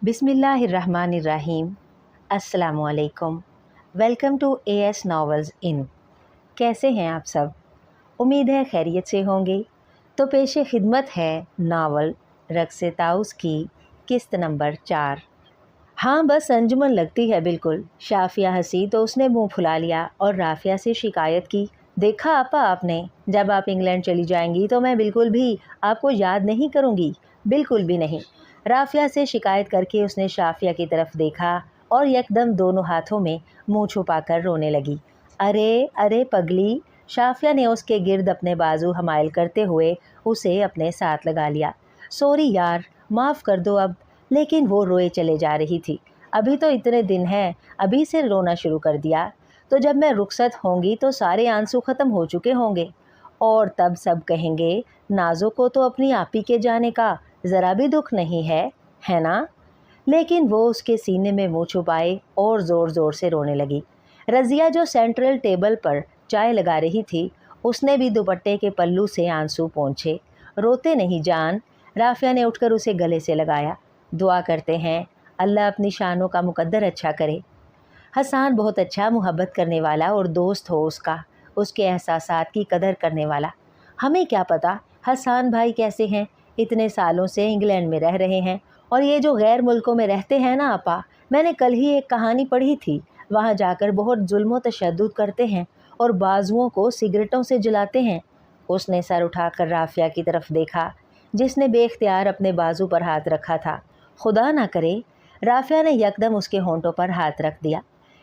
बिस्मिल्लाहिर्रहमानिर्रहीम। अस्सलामुअलैकुम। Welcome to AS novels इन। कैसे हैं आप सब? उम्मीद है खैरियत से होंगे। तो पेशे खिदमत है नावल रक्स ताउस की किस्त नंबर 4। हाँ, बस अंजुमन लगती है बिल्कुल। शाफिया हंसी तो उसने मुंह फुला लिया और राफिया से शिकायत की, देखा आपा आपने, जब आप इंग्लैंड चली जाएंगी तो मैं बिल्कुल भी आपको याद नहीं करूँगी, बिल्कुल भी नहीं। राफिया से शिकायत करके उसने शाफिया की तरफ देखा और यकदम दोनों हाथों में मुंह छुपाकर रोने लगी। अरे अरे पगली! शाफिया ने उसके गिर्द अपने बाजू हमायल करते हुए उसे अपने साथ लगा लिया। सॉरी यार, माफ़ कर दो अब। लेकिन वो रोए चले जा रही थी। अभी तो इतने दिन हैं, अभी से रोना शुरू कर दिया तो जब मैं रुखसत होंगी तो सारे आंसू ख़त्म हो चुके होंगे और तब सब कहेंगे नाज़ो को तो अपनी आपी के जाने का ज़रा भी दुख नहीं है ना? लेकिन वो उसके सीने में मुंह छुपाए और ज़ोर ज़ोर से रोने लगी। रज़िया जो सेंट्रल टेबल पर चाय लगा रही थी, उसने भी दुपट्टे के पल्लू से आंसू पोंछे। रोते नहीं जान। राफिया ने उठकर उसे गले से लगाया। दुआ करते हैं अल्लाह अपनी शानों का मुकद्दर अच्छा करे। हसन बहुत अच्छा मोहब्बत करने वाला और दोस्त हो उसका, उसके एहसासात की कदर करने वाला। हमें क्या पता हसन भाई कैसे हैं, इतने सालों से इंग्लैंड में रह रहे हैं। और ये जो गैर मुल्कों में रहते हैं ना आपा, मैंने कल ही एक कहानी पढ़ी थी, वहाँ जाकर बहुत जुल्म तशद्दुद करते हैं और बाजुओं को सिगरेटों से जलाते हैं। उसने सर उठाकर राफिया की तरफ देखा, जिसने बेख्तियार अपने बाजू पर हाथ रखा था। खुदा ना करे। राफिया ने यकदम उसके होंठों पर हाथ रख दिया।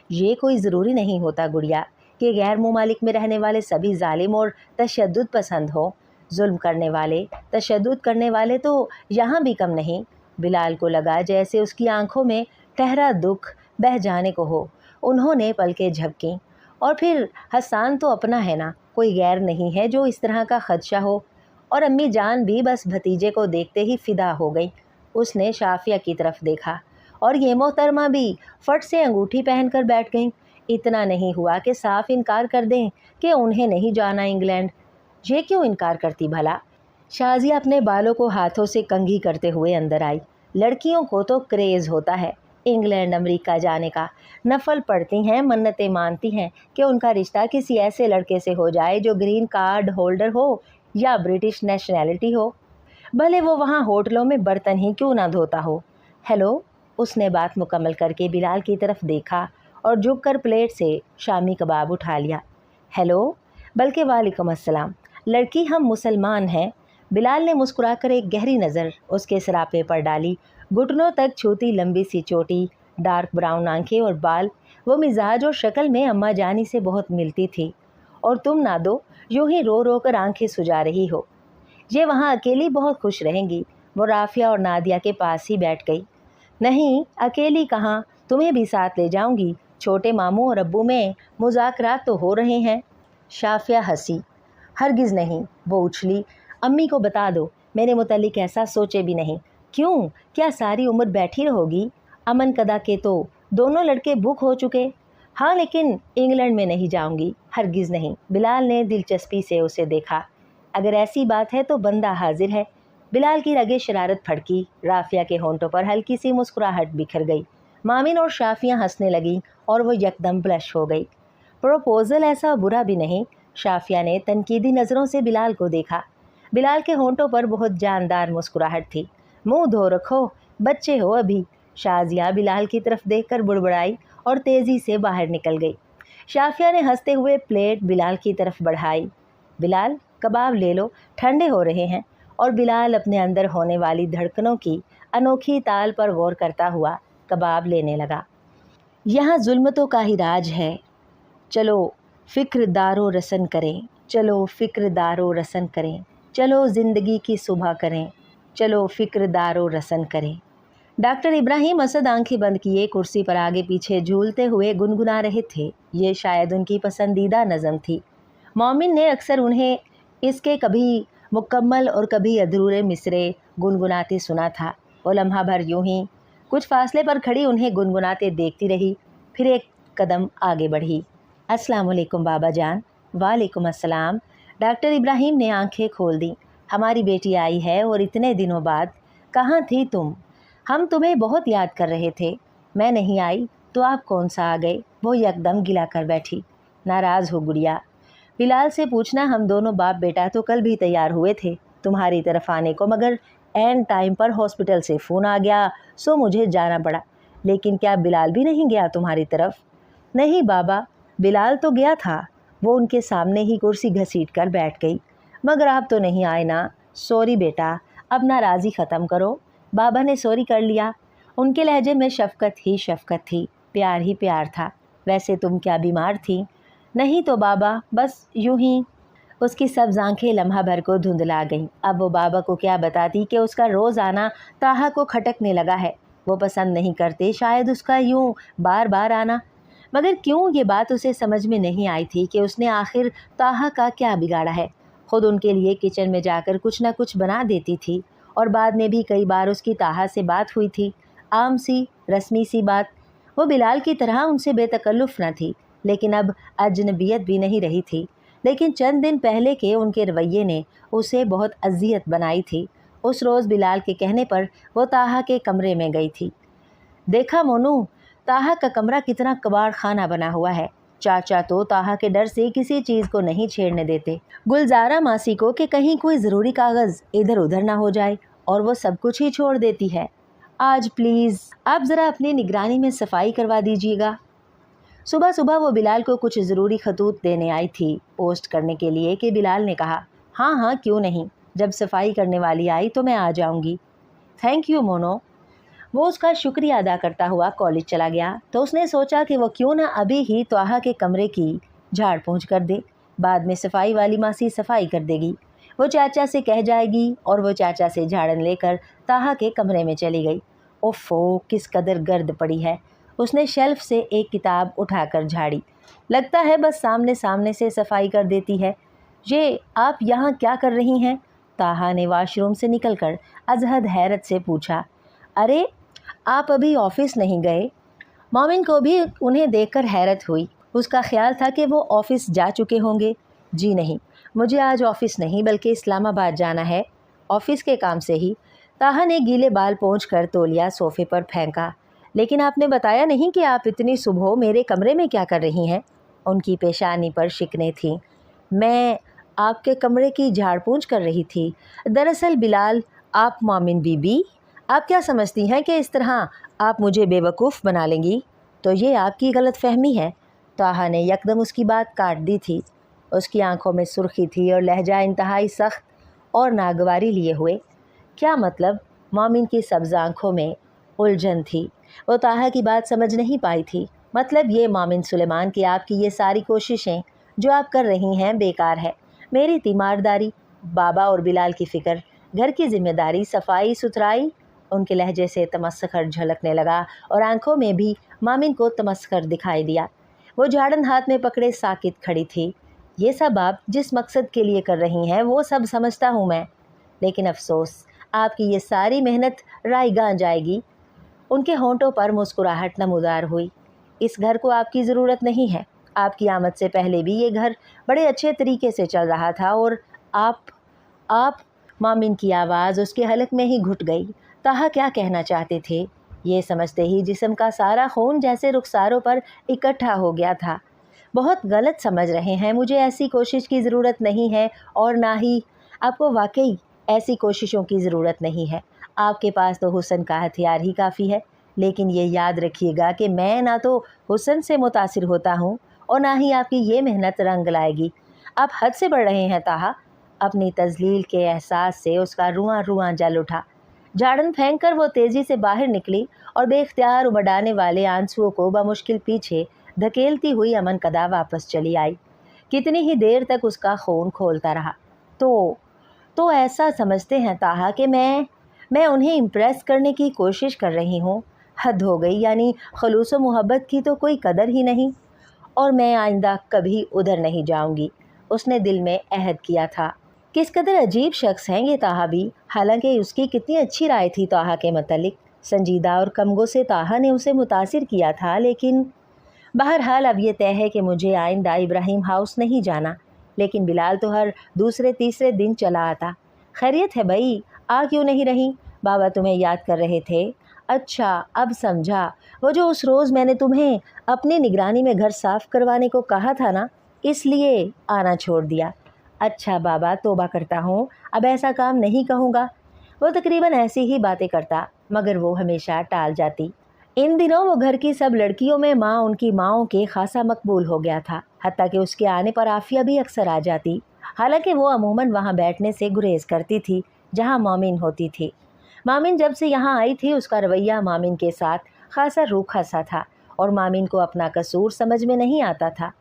ये कोई ज़रूरी नहीं होता गुड़िया कि गैर मुमालिक में रहने वाले सभी जालिम और तशद्दुद पसंद हो। जुल्म करने वाले, तशद्दुद करने वाले तो यहाँ भी कम नहीं। बिलाल को लगा जैसे उसकी आंखों में गहरा दुख बह जाने को हो। उन्होंने पलकें झपकीं। और फिर हसन तो अपना है ना, कोई गैर नहीं है जो इस तरह का खदशा हो। और अम्मी जान भी बस भतीजे को देखते ही फिदा हो गई। उसने शाफिया की तरफ देखा और ये मोहतरमा भी फट से अंगूठी पहनकर बैठ गईं। इतना नहीं हुआ कि साफ इनकार कर दें कि उन्हें नहीं जाना इंग्लैंड। ये क्यों इनकार करती भला? शाजिया अपने बालों को हाथों से कंघी करते हुए अंदर आई। लड़कियों को तो क्रेज़ होता है इंग्लैंड अमेरिका जाने का। नफल पढ़ती हैं, मन्नतें मानती हैं कि उनका रिश्ता किसी ऐसे लड़के से हो जाए जो ग्रीन कार्ड होल्डर हो या ब्रिटिश नेशनैलिटी हो, भले वो वहाँ होटलों में बर्तन ही क्यों ना धोता हो। हेलो, उसने बात मुकम्मल करके बिलाल की तरफ देखा और झुककर प्लेट से शामी कबाब उठा लिया। हेलो, बल्कि वालेकुम अस्सलाम। लड़की, हम मुसलमान हैं। बिलाल ने मुस्कुराकर एक गहरी नज़र उसके सरापे पर डाली। घुटनों तक छूती लंबी सी चोटी, डार्क ब्राउन आंखें और बाल, वो मिजाज और शक्ल में अम्मा जानी से बहुत मिलती थी। और तुम ना दो, यूं ही रो रो कर आंखें सुजा रही हो। ये वहाँ अकेली बहुत खुश रहेंगी। वो राफिया और नादिया के पास ही बैठ गई। नहीं, अकेली कहाँ, तुम्हें भी साथ ले जाऊंगी। छोटे मामू और अब्बू में मुज़ाकरात तो हो रहे हैं। शाफिया हंसी। हरगिज़ नहीं, वो उछली। अम्मी को बता दो मेरे मुतालिक ऐसा सोचे भी नहीं। क्यों, क्या सारी उम्र बैठी रहोगी? अमन कदा के तो दोनों लड़के बुक हो चुके। हाँ, लेकिन इंग्लैंड में नहीं जाऊंगी, हरगिज़ नहीं। बिलाल ने दिलचस्पी से उसे देखा। अगर ऐसी बात है तो बंदा हाजिर है। बिलाल की रगे शरारत फड़की। राफिया के होंठों पर हल्की सी मुस्कुराहट बिखर गई। मामिन और शाफिया हंसने लगी और वो यकदम ब्लश हो गई। प्रपोज़ल ऐसा बुरा भी नहीं। शाफिया ने तनकीदी नज़रों से बिलाल को देखा। बिलाल के होंठों पर बहुत जानदार मुस्कुराहट थी। मुंह धो रखो, बच्चे हो अभी। शाजिया बिलाल की तरफ देखकर बुड़बड़ाई और तेज़ी से बाहर निकल गई। शाफिया ने हंसते हुए प्लेट बिलाल की तरफ बढ़ाई। बिलाल, कबाब ले लो, ठंडे हो रहे हैं। और बिलाल अपने अंदर होने वाली धड़कनों की अनोखी ताल पर गौर करता हुआ कबाब लेने लगा। यहाँ जुल्मतों का ही राज है। चलो फ़िक्र दारो रसन करें, चलो फ़िक्र दारो रसन करें, चलो ज़िंदगी की सुबह करें, चलो फ़िक्र दारो रसन करें। डॉक्टर इब्राहिम असद आंखें बंद किए कुर्सी पर आगे पीछे झूलते हुए गुनगुना रहे थे। ये शायद उनकी पसंदीदा नज़म थी। मोमिन ने अक्सर उन्हें इसके कभी मुकम्मल और कभी अधूरे मिसरे गुनगुनाते सुना था। वो लम्हा भर यूं ही कुछ फासले पर खड़ी उन्हें गुनगुनाते देखती रही, फिर एक कदम आगे बढ़ी। अस्सलाम वालेकुम बाबा जान। वालेकुम अस्सलाम। डॉक्टर इब्राहिम ने आंखें खोल दी। हमारी बेटी आई है और इतने दिनों बाद। कहाँ थी तुम? हम तुम्हें बहुत याद कर रहे थे, मैं नहीं आई तो आप कौन सा आ गए। वो यकदम गिला कर बैठी। नाराज़ हो गुड़िया। बिलाल से पूछना, हम दोनों बाप बेटा तो कल भी तैयार हुए थे तुम्हारी तरफ आने को, मगर एन टाइम पर हॉस्पिटल से फ़ोन आ गया, सो मुझे जाना पड़ा। लेकिन क्या बिलाल भी नहीं गया तुम्हारी तरफ? नहीं बाबा, बिलाल तो गया था। वो उनके सामने ही कुर्सी घसीट कर बैठ गई। मगर आप तो नहीं आए ना। सॉरी बेटा, अब नाराज़ी ख़त्म करो। बाबा ने सॉरी कर लिया। उनके लहजे में शफ़क़त ही शफ़क़त थी, प्यार ही प्यार था। वैसे तुम क्या बीमार थी? नहीं तो बाबा, बस यूं ही। उसकी सब्ज़ आँखें लम्हा भर को धुंधला गईं। अब वो बाबा को क्या बताती कि उसका रोज़ आना ताहा को खटकने लगा है। वो पसंद नहीं करते शायद उसका यूं बार बार आना। मगर क्यों, ये बात उसे समझ में नहीं आई थी कि उसने आखिर ताहा का क्या बिगाड़ा है। खुद उनके लिए किचन में जाकर कुछ ना कुछ बना देती थी, और बाद में भी कई बार उसकी ताहा से बात हुई थी, आम सी रस्मी सी बात। वो बिलाल की तरह उनसे बेतकल्लुफ़ न थी, लेकिन अब अजनबियत भी नहीं रही थी। लेकिन चंद दिन पहले के उनके रवैये ने उसे बहुत अजियत बनाई थी। उस रोज़ बिलाल के कहने पर वो ताहा के कमरे में गई थी। देखा मोनू, ताहा का कमरा कितना कबाड़ खाना बना हुआ है। चाचा तो ताहा के डर से किसी चीज़ को नहीं छेड़ने देते। गुलजारा मासी को कि कहीं कोई ज़रूरी कागज़ इधर उधर ना हो जाए, और वो सब कुछ ही छोड़ देती है। आज प्लीज़ आप ज़रा अपनी निगरानी में सफाई करवा दीजिएगा। सुबह सुबह वो बिलाल को कुछ ज़रूरी खतूत देने आई थी पोस्ट करने के लिए कि बिलाल ने कहा, हाँ हाँ क्यों नहीं, जब सफाई करने वाली आई तो मैं आ जाऊंगी। Thank you mono. वो उसका शुक्रिया अदा करता हुआ कॉलेज चला गया तो उसने सोचा कि वो क्यों ना अभी ही ताहा के कमरे की झाड़ पोंछ कर दे। बाद में सफाई वाली मासी सफाई कर देगी। वो चाचा से कह जाएगी, और वो चाचा से झाड़न लेकर ताहा के कमरे में चली गई। ओफ़ो, किस कदर गर्द पड़ी है। उसने शेल्फ से एक किताब उठाकर झाड़ी। लगता है बस सामने सामने से सफाई कर देती है। ये आप यहाँ क्या कर रही हैं? ताहा ने वॉशरूम से निकलकर अजहद हैरत से पूछा। अरे, आप अभी ऑफिस नहीं गए? मोमिन को भी उन्हें देखकर हैरत हुई। उसका ख्याल था कि वो ऑफिस जा चुके होंगे। जी नहीं, मुझे आज ऑफिस नहीं बल्कि इस्लामाबाद जाना है, ऑफिस के काम से ही। ताहा ने गीले बाल पोंछकर तौलिया सोफ़े पर फेंका। लेकिन आपने बताया नहीं कि आप इतनी सुबह मेरे कमरे में क्या कर रही हैं? उनकी पेशानी पर शिकने थीं। मैं आपके कमरे की झाड़ पोंछ कर रही थी। दरअसल बिलाल, आप मोमिन बीबी, आप क्या समझती हैं कि इस तरह आप मुझे बेवकूफ़ बना लेंगी? तो ये आपकी गलत फहमी है। ताहा ने यकदम उसकी बात काट दी थी। उसकी आंखों में सुर्खी थी और लहजा इंतहाई सख्त और नागवारी लिए हुए। क्या मतलब? मोमिन की सब्ज़ आंखों में उलझन थी। वो ताहा की बात समझ नहीं पाई थी। मतलब ये मोमिन सुलेमान कि आपकी ये सारी कोशिशें जो आप कर रही हैं बेकार है। मेरी तीमारदारी, बाबा और बिलाल की फ़िक्र, घर की जिम्मेदारी, सफाई सुथराई। उनके लहजे से तमस्खर झलकने लगा और आंखों में भी मोमिन को तमस्खर दिखाई दिया। वो झाड़न हाथ में पकड़े साकित खड़ी थी। ये सब आप जिस मकसद के लिए कर रही हैं वो सब समझता हूँ मैं, लेकिन अफसोस आपकी ये सारी मेहनत रायगां जाएगी। उनके होंठों पर मुस्कुराहट नमूदार हुई। इस घर को आपकी ज़रूरत नहीं है। आपकी आमद से पहले भी ये घर बड़े अच्छे तरीके से चल रहा था, और आप मोमिन की आवाज़ उसके हलक में ही घुट गई। ताहा क्या कहना चाहते थे ये समझते ही जिस्म का सारा खून जैसे रुखसारों पर इकट्ठा हो गया था। बहुत गलत समझ रहे हैं, मुझे ऐसी कोशिश की ज़रूरत नहीं है, और ना ही आपको वाकई ऐसी कोशिशों की ज़रूरत नहीं है। आपके पास तो हुस्न का हथियार ही काफ़ी है। लेकिन ये याद रखिएगा कि मैं ना तो हुस्न से मुतासिर होता हूँ, और ना ही आपकी ये मेहनत रंग लाएगी। आप हद से बढ़ रहे हैं ताहा। अपनी तज़लील के एहसास से उसका रुआं रुआं जल उठा। झाड़न फेंक कर वो तेज़ी से बाहर निकली और बेख्तियार उमड़ाने वाले आंसुओं को बमुश्किल पीछे धकेलती हुई अमन कदा वापस चली आई। कितनी ही देर तक उसका खून खोलता रहा। तो ऐसा समझते हैं ताहा कि मैं उन्हें इम्प्रेस करने की कोशिश कर रही हूँ? हद हो गई। यानी खलूस व मोहब्बत की तो कोई कदर ही नहीं। और मैं आइंदा कभी उधर नहीं जाऊँगी, उसने दिल में अहद किया था। किस कदर अजीब शख्स हैं ये ताहा भी। हालांकि उसकी कितनी अच्छी राय थी ताहा के मतलब। संजीदा और कमगो से ताहा ने उसे मुतासिर किया था। लेकिन बहरहाल अब ये तय है कि मुझे आइंदा इब्राहिम हाउस नहीं जाना। लेकिन बिलाल तो हर दूसरे तीसरे दिन चला आता। खैरियत है भाई, आ क्यों नहीं रही? बाबा तुम्हें याद कर रहे थे। अच्छा, अब समझा। वो जो उस रोज़ मैंने तुम्हें अपनी निगरानी में घर साफ़ करवाने को कहा था ना, इसलिए आना छोड़ दिया। अच्छा बाबा, तौबा करता हूँ, अब ऐसा काम नहीं कहूँगा। वो तकरीबन ऐसी ही बातें करता, मगर वो हमेशा टाल जाती। इन दिनों वो घर की सब लड़कियों में उनकी माँओं के खासा मकबूल हो गया था, हत्ता कि उसके आने पर आफिया भी अक्सर आ जाती। हालांकि वो अमूमन वहाँ बैठने से गुरेज करती थी जहाँ मोमिन होती थी। मामिन जब से यहाँ आई थी उसका रवैया मामिन के साथ खासा रूखा सा था और मामिन को अपना कसूर समझ में नहीं आता था।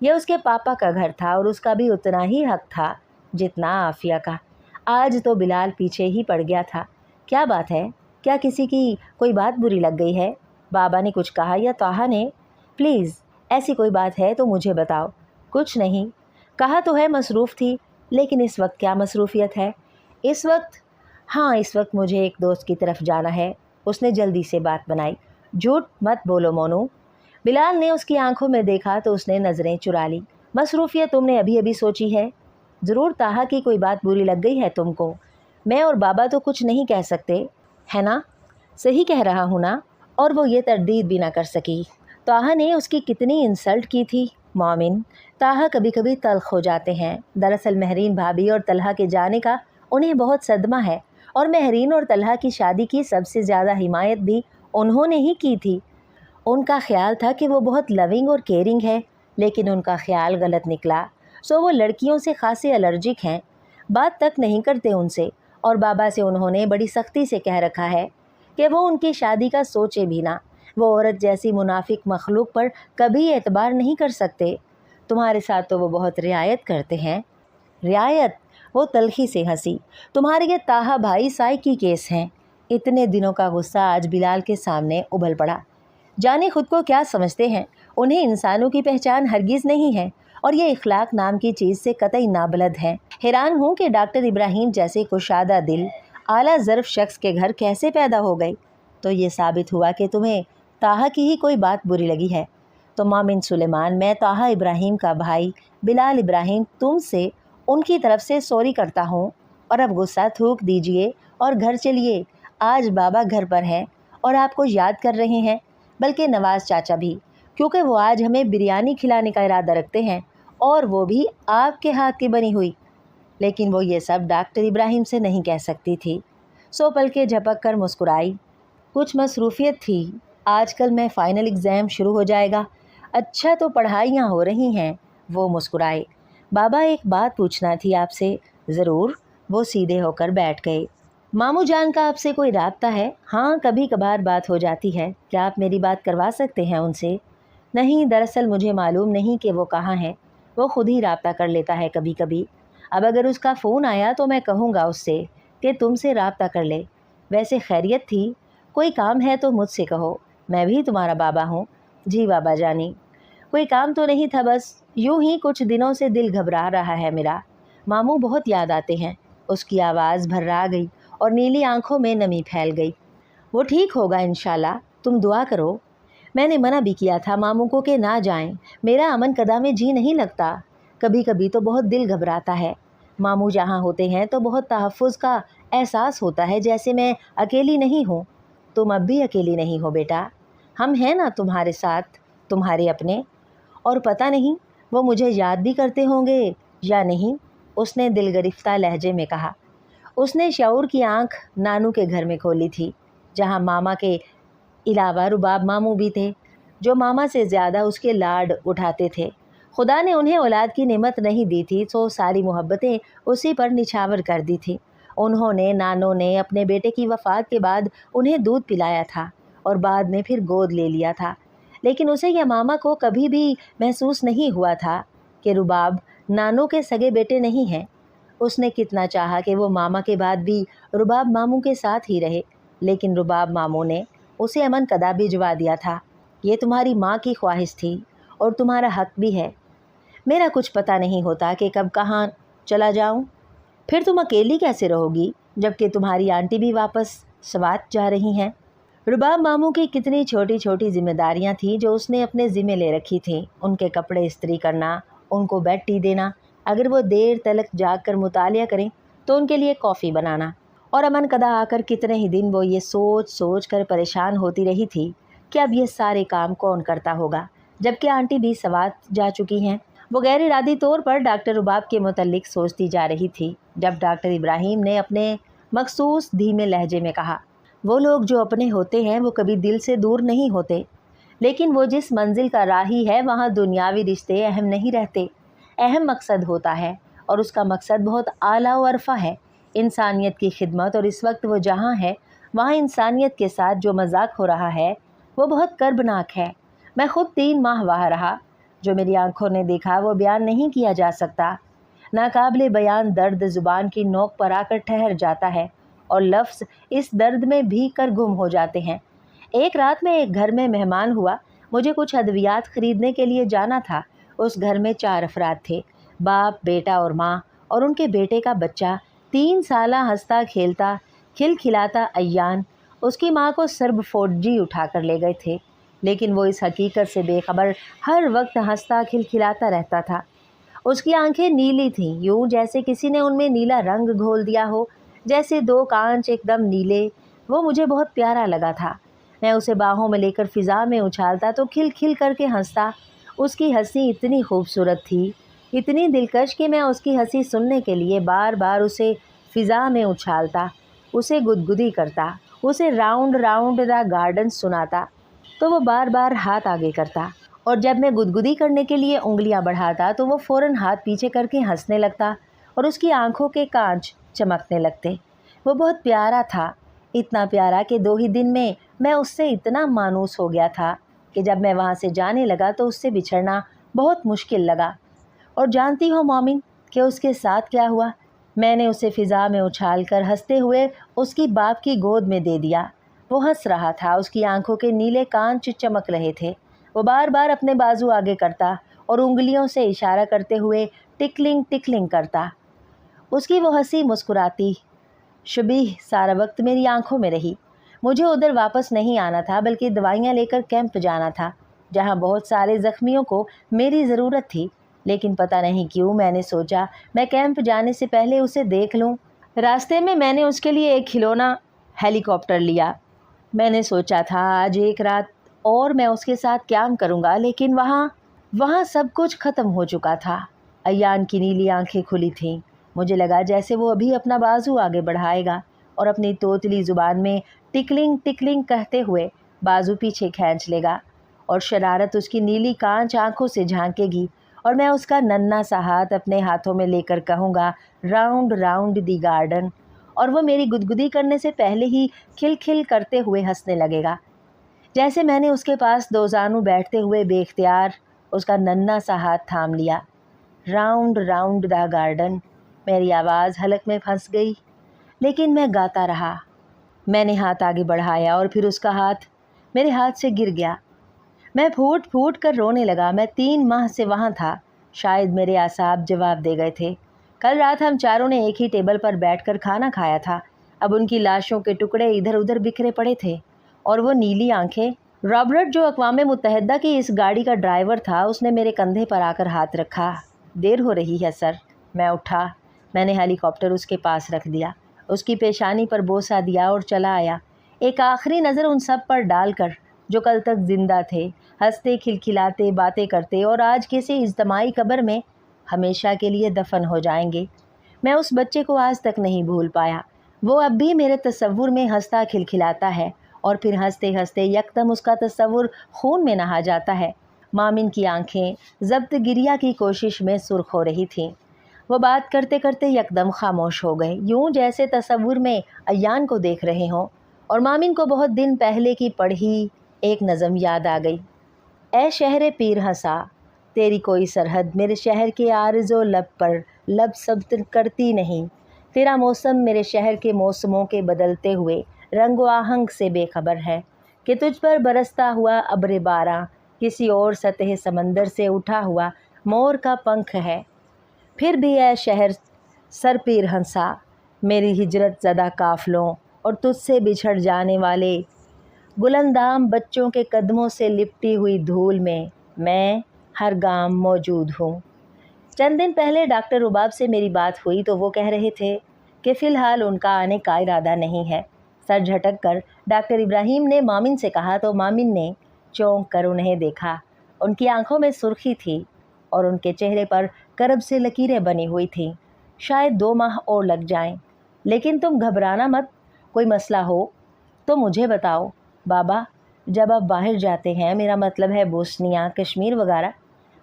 यह उसके पापा का घर था और उसका भी उतना ही हक था जितना आफिया का। आज तो बिलाल पीछे ही पड़ गया था। क्या बात है? क्या किसी की कोई बात बुरी लग गई है? बाबा ने कुछ कहा या ताहा ने? प्लीज़ ऐसी कोई बात है तो मुझे बताओ। कुछ नहीं, कहा तो है मसरूफ़ थी, लेकिन इस वक्त क्या मसरूफियत है? इस वक्त? हाँ, इस वक्त मुझे एक दोस्त की तरफ जाना है। उसने जल्दी से बात बनाई। झूठ मत बोलो मोनू। बिलाल ने उसकी आंखों में देखा तो उसने नज़रें चुरा ली। मसरूफियत तुमने अभी अभी सोची है? ज़रूर ताहा की कोई बात बुरी लग गई है तुमको। मैं और बाबा तो कुछ नहीं कह सकते, है ना? सही कह रहा हूँ ना? और वो ये तरदीद भी ना कर सकी। ताहा ने उसकी कितनी इंसल्ट की थी। मोमिन, ताहा कभी कभी तल्ख हो जाते हैं। दरअसल महरीन भाभी और तलहा के जाने का उन्हें बहुत सदमा है और महरीन और तलहा की शादी की सबसे ज़्यादा हिमायत भी उन्होंने ही की थी। उनका ख्याल था कि वो बहुत लविंग और केयरिंग है, लेकिन उनका ख्याल गलत निकला। सो वो लड़कियों से खासे एलर्जिक हैं, बात तक नहीं करते उनसे। और बाबा से उन्होंने बड़ी सख्ती से कह रखा है कि वो उनकी शादी का सोचे भी ना। वो औरत जैसी मुनाफिक मखलूक पर कभी एतबार नहीं कर सकते। तुम्हारे साथ तो वो बहुत रियायत करते हैं। रियायत? वो तलखी से हंसी। तुम्हारे ये ताहा भाई साई की केस हैं। इतने दिनों का गुस्सा आज बिलाल के सामने उबल पड़ा। जाने खुद को क्या समझते हैं, उन्हें इंसानों की पहचान हरगिज़ नहीं है और ये इखलाक नाम की चीज़ से कतई नाबलद हैं। हैरान हूँ कि डॉक्टर इब्राहिम जैसे कुशादा दिल आला ज़र्फ शख्स के घर कैसे पैदा हो गई। तो ये साबित हुआ कि तुम्हें ताहा की ही कोई बात बुरी लगी है। तो मोमिन सुलेमान, मैं ताहा इब्राहिम का भाई बिलाल इब्राहिम तुमसे उनकी तरफ से सॉरी करता हूँ और अब गुस्सा थूक दीजिए और घर चलिए। आज बाबा घर पर हैं और आपको याद कर रहे हैं, बल्कि नवाज़ चाचा भी, क्योंकि वो आज हमें बिरयानी खिलाने का इरादा रखते हैं और वो भी आपके हाथ की बनी हुई। लेकिन वो ये सब डॉक्टर इब्राहिम से नहीं कह सकती थी। सो पलके झपक कर मुस्कुराई। कुछ मसरूफियत थी। आजकल में फ़ाइनल एग्ज़ाम शुरू हो जाएगा। अच्छा, तो पढ़ाइयाँ हो रही हैं। वो मुस्कुराए। बाबा, एक बात पूछना थी आपसे। ज़रूर। वो सीधे होकर बैठ गए। मामू जान का आपसे कोई राब्ता है? हाँ, कभी कभार बात हो जाती है। क्या आप मेरी बात करवा सकते हैं उनसे? नहीं, दरअसल मुझे मालूम नहीं कि वो कहाँ हैं। वो खुद ही राब्ता कर लेता है कभी कभी। अब अगर उसका फ़ोन आया तो मैं कहूँगा उससे कि तुमसे राब्ता कर ले। वैसे खैरियत थी? कोई काम है तो मुझसे कहो, मैं भी तुम्हारा बाबा हूँ। जी बाबा जानी। कोई काम तो नहीं था, बस यूं ही कुछ दिनों से दिल घबरा रहा है मेरा। मामू बहुत याद आते हैं। उसकी आवाज़ भर्रा गई और नीली आंखों में नमी फैल गई। वो ठीक होगा इंशाल्लाह, तुम दुआ करो। मैंने मना भी किया था मामू को कि ना जाएं। मेरा अमन कदा में जी नहीं लगता। कभी कभी तो बहुत दिल घबराता है। मामू जहाँ होते हैं तो बहुत तहफ़्फ़ुज़ का एहसास होता है, जैसे मैं अकेली नहीं हूँ। तुम अब भी अकेली नहीं हो बेटा, हम हैं ना तुम्हारे साथ, तुम्हारे अपने। और पता नहीं वो मुझे याद भी करते होंगे या नहीं, उसने दिलगरिफ्ता लहजे में कहा। उसने शऊर की आंख नानू के घर में खोली थी, जहाँ मामा के अलावा रुबाब मामू भी थे, जो मामा से ज़्यादा उसके लाड उठाते थे। खुदा ने उन्हें औलाद की नेमत नहीं दी थी, तो सारी मोहब्बतें उसी पर निछावर कर दी थी। उन्होंने, नानों ने अपने बेटे की वफ़ात के बाद उन्हें दूध पिलाया था और बाद में फिर गोद ले लिया था। लेकिन उसे या मामा को कभी भी महसूस नहीं हुआ था कि रुबाब नानों के सगे बेटे नहीं हैं। उसने कितना चाहा कि वो मामा के बाद भी रुबाब मामू के साथ ही रहे, लेकिन रुबाब मामू ने उसे अमन कदा भिजवा दिया था। ये तुम्हारी माँ की ख्वाहिश थी और तुम्हारा हक भी है। मेरा कुछ पता नहीं होता कि कब कहाँ चला जाऊँ। फिर तुम अकेली कैसे रहोगी, जबकि तुम्हारी आंटी भी वापस स्वात जा रही हैं। रुबाब मामू की कितनी छोटी छोटी जिम्मेदारियां थीं जो उसने अपने ज़िम्मे ले रखी थीं। उनके कपड़े इस्त्री करना, उनको बेड टी देना, अगर वो देर तलक जाग कर मुतालिया करें तो उनके लिए कॉफ़ी बनाना, और अमन कदा आकर कितने ही दिन वो ये सोच सोच कर परेशान होती रही थी कि अब ये सारे काम कौन करता होगा, जबकि आंटी भी सवात जा चुकी हैं। वो गैर इरादी तौर पर डॉक्टर रुबाब के मुतल्लिक सोचती जा रही थी जब डॉक्टर इब्राहिम ने अपने मखसूस धीमे लहजे में कहा, वो लोग जो अपने होते हैं वो कभी दिल से दूर नहीं होते, लेकिन वो जिस मंजिल का राही है वहाँ दुनियावी रिश्ते अहम नहीं रहते। अहम मकसद होता है और उसका मकसद बहुत आला व अरफा है, इंसानियत की खिदमत। और इस वक्त वो जहाँ है वहाँ इंसानियत के साथ जो मजाक हो रहा है वो बहुत कर्बनाक है। मैं ख़ुद 3 माह वहाँ रहा, जो मेरी आंखों ने देखा वो बयान नहीं किया जा सकता। नाकाबिले बयान दर्द ज़ुबान की नोक पर आकर ठहर जाता है और लफ्ज़ इस दर्द में भीग कर गुम हो जाते हैं। एक रात में एक घर में मेहमान हुआ। मुझे कुछ अद्वियात ख़रीदने के लिए जाना था। उस घर में 4 अफराद थे, बाप, बेटा और माँ, और उनके बेटे का बच्चा 3 साला हंसता खेलता खिलखिलाता अय्यान। उसकी माँ को सर्ब फौजी उठा कर ले गए थे, लेकिन वो इस हकीकत से बेखबर हर वक्त हंसता खिलखिलाता रहता था। उसकी आंखें नीली थीं, यूँ जैसे किसी ने उनमें नीला रंग घोल दिया हो, जैसे 2 कांच एकदम नीले। वो मुझे बहुत प्यारा लगा था। मैं उसे बाहों में लेकर फ़िज़ा में उछालता तो खिल खिल करके हंसता। उसकी हंसी इतनी खूबसूरत थी, इतनी दिलकश कि मैं उसकी हंसी सुनने के लिए बार बार उसे फ़िज़ा में उछालता, उसे गुदगुदी करता, उसे राउंड राउंड द गार्डन सुनाता तो वो बार बार हाथ आगे करता, और जब मैं गुदगुदी करने के लिए उंगलियां बढ़ाता तो वो फ़ौरन हाथ पीछे करके हंसने लगता और उसकी आंखों के कांच चमकने लगते। वो बहुत प्यारा था, इतना प्यारा कि 2 ही दिन में मैं उससे इतना मानूस हो गया था कि जब मैं वहाँ से जाने लगा तो उससे बिछड़ना बहुत मुश्किल लगा। और जानती हो मोमिन कि उसके साथ क्या हुआ? मैंने उसे फ़िज़ा में उछाल कर हंसते हुए उसकी बाप की गोद में दे दिया। वो हंस रहा था, उसकी आंखों के नीले कांच चमक रहे थे। वो बार बार अपने बाजू आगे करता और उंगलियों से इशारा करते हुए टिकलिंग टिकलिंग करता। उसकी वो हंसी मुस्कुराती शबीह सारा वक्त मेरी आंखों में रही। मुझे उधर वापस नहीं आना था, बल्कि दवाइयाँ लेकर कैंप जाना था, जहाँ बहुत सारे ज़ख्मियों को मेरी ज़रूरत थी। लेकिन पता नहीं क्यों मैंने सोचा मैं कैंप जाने से पहले उसे देख लूँ। रास्ते में मैंने उसके लिए एक खिलौना हेलीकॉप्टर लिया। मैंने सोचा था आज एक रात और मैं उसके साथ क्याम करूँगा, लेकिन वहाँ सब कुछ ख़त्म हो चुका था। अय्यान की नीली आंखें खुली थीं। मुझे लगा जैसे वो अभी अपना बाजू आगे बढ़ाएगा और अपनी तोतली ज़ुबान में टिकलिंग टिकलिंग कहते हुए बाजू पीछे खींच लेगा, और शरारत उसकी नीली कांच आंखों से झांकेगी, और मैं उसका नन्हा सा हाथ अपने हाथों में लेकर कहूँगा, राउंड राउंड दी गार्डन, और वो मेरी गुदगुदी करने से पहले ही खिलखिल करते हुए हंसने लगेगा। जैसे मैंने उसके पास दोजानू बैठते हुए बेख्तियार उसका नन्हा सा हाथ थाम लिया। Round round the garden. मेरी आवाज़ हलक में फंस गई, लेकिन मैं गाता रहा। मैंने हाथ आगे बढ़ाया और फिर उसका हाथ मेरे हाथ से गिर गया। मैं फूट फूट कर रोने लगा। मैं 3 माह से वहाँ था। शायद मेरे आसाब जवाब दे गए थे। कल रात हम चारों ने एक ही टेबल पर बैठकर खाना खाया था। अब उनकी लाशों के टुकड़े इधर उधर बिखरे पड़े थे, और वो नीली आंखें। रॉबर्ट, जो अक़वाम मुत्तहिदा की इस गाड़ी का ड्राइवर था, उसने मेरे कंधे पर आकर हाथ रखा। देर हो रही है सर। मैं उठा। मैंने हेलीकॉप्टर उसके पास रख दिया, उसकी पेशानी पर बोसा दिया और चला आया, एक आखिरी नज़र उन सब पर डालकर जो कल तक जिंदा थे, हंसते खिलखिलाते बातें करते और आज किसी इज्तमाई कब्र में हमेशा के लिए दफन हो जाएंगे। मैं उस बच्चे को आज तक नहीं भूल पाया। वो अब भी मेरे तसव्वुर में हंसता खिलखिलाता है, और फिर हंसते हंसते यकदम उसका तसव्वुर खून में नहा जाता है। मामिन की आंखें ज़ब्त गिरिया की कोशिश में सुर्ख हो रही थीं। वो बात करते करते यकदम खामोश हो गए, यूं जैसे तसव्वुर में अय्यान को देख रहे हों। और मामिन को बहुत दिन पहले की पढ़ी एक नज़म याद आ गई। ए शहर पीर हंसा, तेरी कोई सरहद मेरे शहर के आरज़ो लब पर लब सब्त करती नहीं। तेरा मौसम मेरे शहर के मौसमों के बदलते हुए रंग आहंग से बेखबर है कि तुझ पर बरसता हुआ अब्र बारां किसी और सतह समंदर से उठा हुआ मोर का पंख है। फिर भी ऐ शहर सर पीर हंसा, मेरी हिजरत ज़दा काफ़लों और तुझसे बिछड़ जाने वाले गुलंदाम बच्चों के कदमों से लिपटी हुई धूल में मैं हर गाम मौजूद हूँ। चंद दिन पहले डॉक्टर रुबाब से मेरी बात हुई तो वो कह रहे थे कि फ़िलहाल उनका आने का इरादा नहीं है। सर झटक कर डॉक्टर इब्राहिम ने मामिन से कहा तो मामिन ने चौंक कर उन्हें देखा। उनकी आंखों में सुर्खी थी और उनके चेहरे पर करब से लकीरें बनी हुई थीं। शायद 2 माह और लग जाएं, लेकिन तुम घबराना मत, कोई मसला हो तो मुझे बताओ। बाबा, जब आप बाहर जाते हैं, मेरा मतलब है बोस्निया, कश्मीर वगैरह।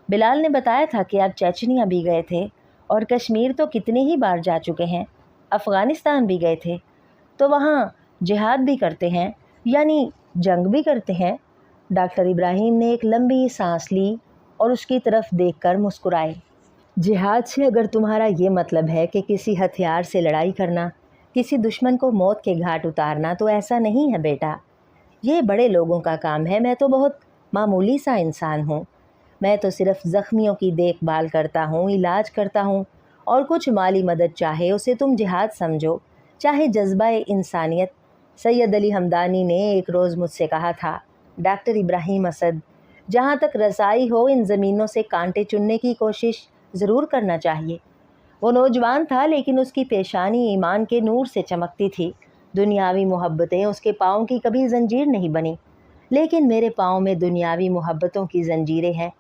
बिलाल ने बताया था कि आप चेचनिया भी गए थे और कश्मीर तो कितनी ही बार जा चुके हैं। अफ़गानिस्तान भी गए थे, तो वहाँ जिहाद भी करते हैं, यानी जंग भी करते हैं। डॉक्टर इब्राहिम ने एक लंबी सांस ली और उसकी तरफ देखकर मुस्कुराए। जिहाद से अगर तुम्हारा ये मतलब है कि किसी हथियार से लड़ाई करना, किसी दुश्मन को मौत के घाट उतारना, तो ऐसा नहीं है बेटा। ये बड़े लोगों का काम है। मैं तो बहुत मामूली सा इंसान हूँ। मैं तो सिर्फ ज़ख्मियों की देखभाल करता हूँ, इलाज करता हूँ, और कुछ माली मदद चाहे उसे तुम जिहाद समझो, चाहे जज्बा इंसानियत। सैयद अली हमदानी ने एक रोज़ मुझसे कहा था, डॉक्टर इब्राहिम असद, जहाँ तक रसाई हो इन ज़मीनों से कांटे चुनने की कोशिश ज़रूर करना चाहिए। वो नौजवान था, लेकिन उसकी पेशानी ईमान के नूर से चमकती थी। दुनियावी मोहब्बतें उसके पाँव की कभी जंजीर नहीं बनी, लेकिन मेरे पाँव में दुनियावी मोहब्बतों की जंजीरें हैं।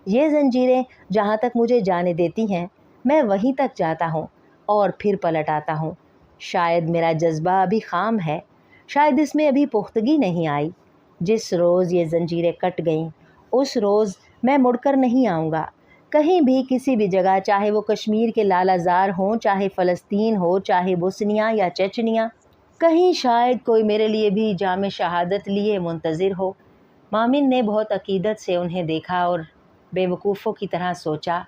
ये जंजीरें जहाँ तक मुझे जाने देती हैं, मैं वहीं तक जाता हूँ और फिर पलट आता हूँ। शायद मेरा जज्बा अभी ख़ाम है, शायद इसमें अभी पुख्तगी नहीं आई। जिस रोज़ ये जंजीरें कट गईं, उस रोज़ मैं मुड़कर नहीं आऊँगा। कहीं भी, किसी भी जगह, चाहे वो कश्मीर के लालाजार हों, चाहे फ़लस्तीन हो, चाहे बोस्निया या चेचनिया, कहीं शायद कोई मेरे लिए भी जाम शहादत लिए मुंतज़िर हो। मामिन ने बहुत अकीदत से उन्हें देखा और बेवकूफ़ों की तरह सोचा,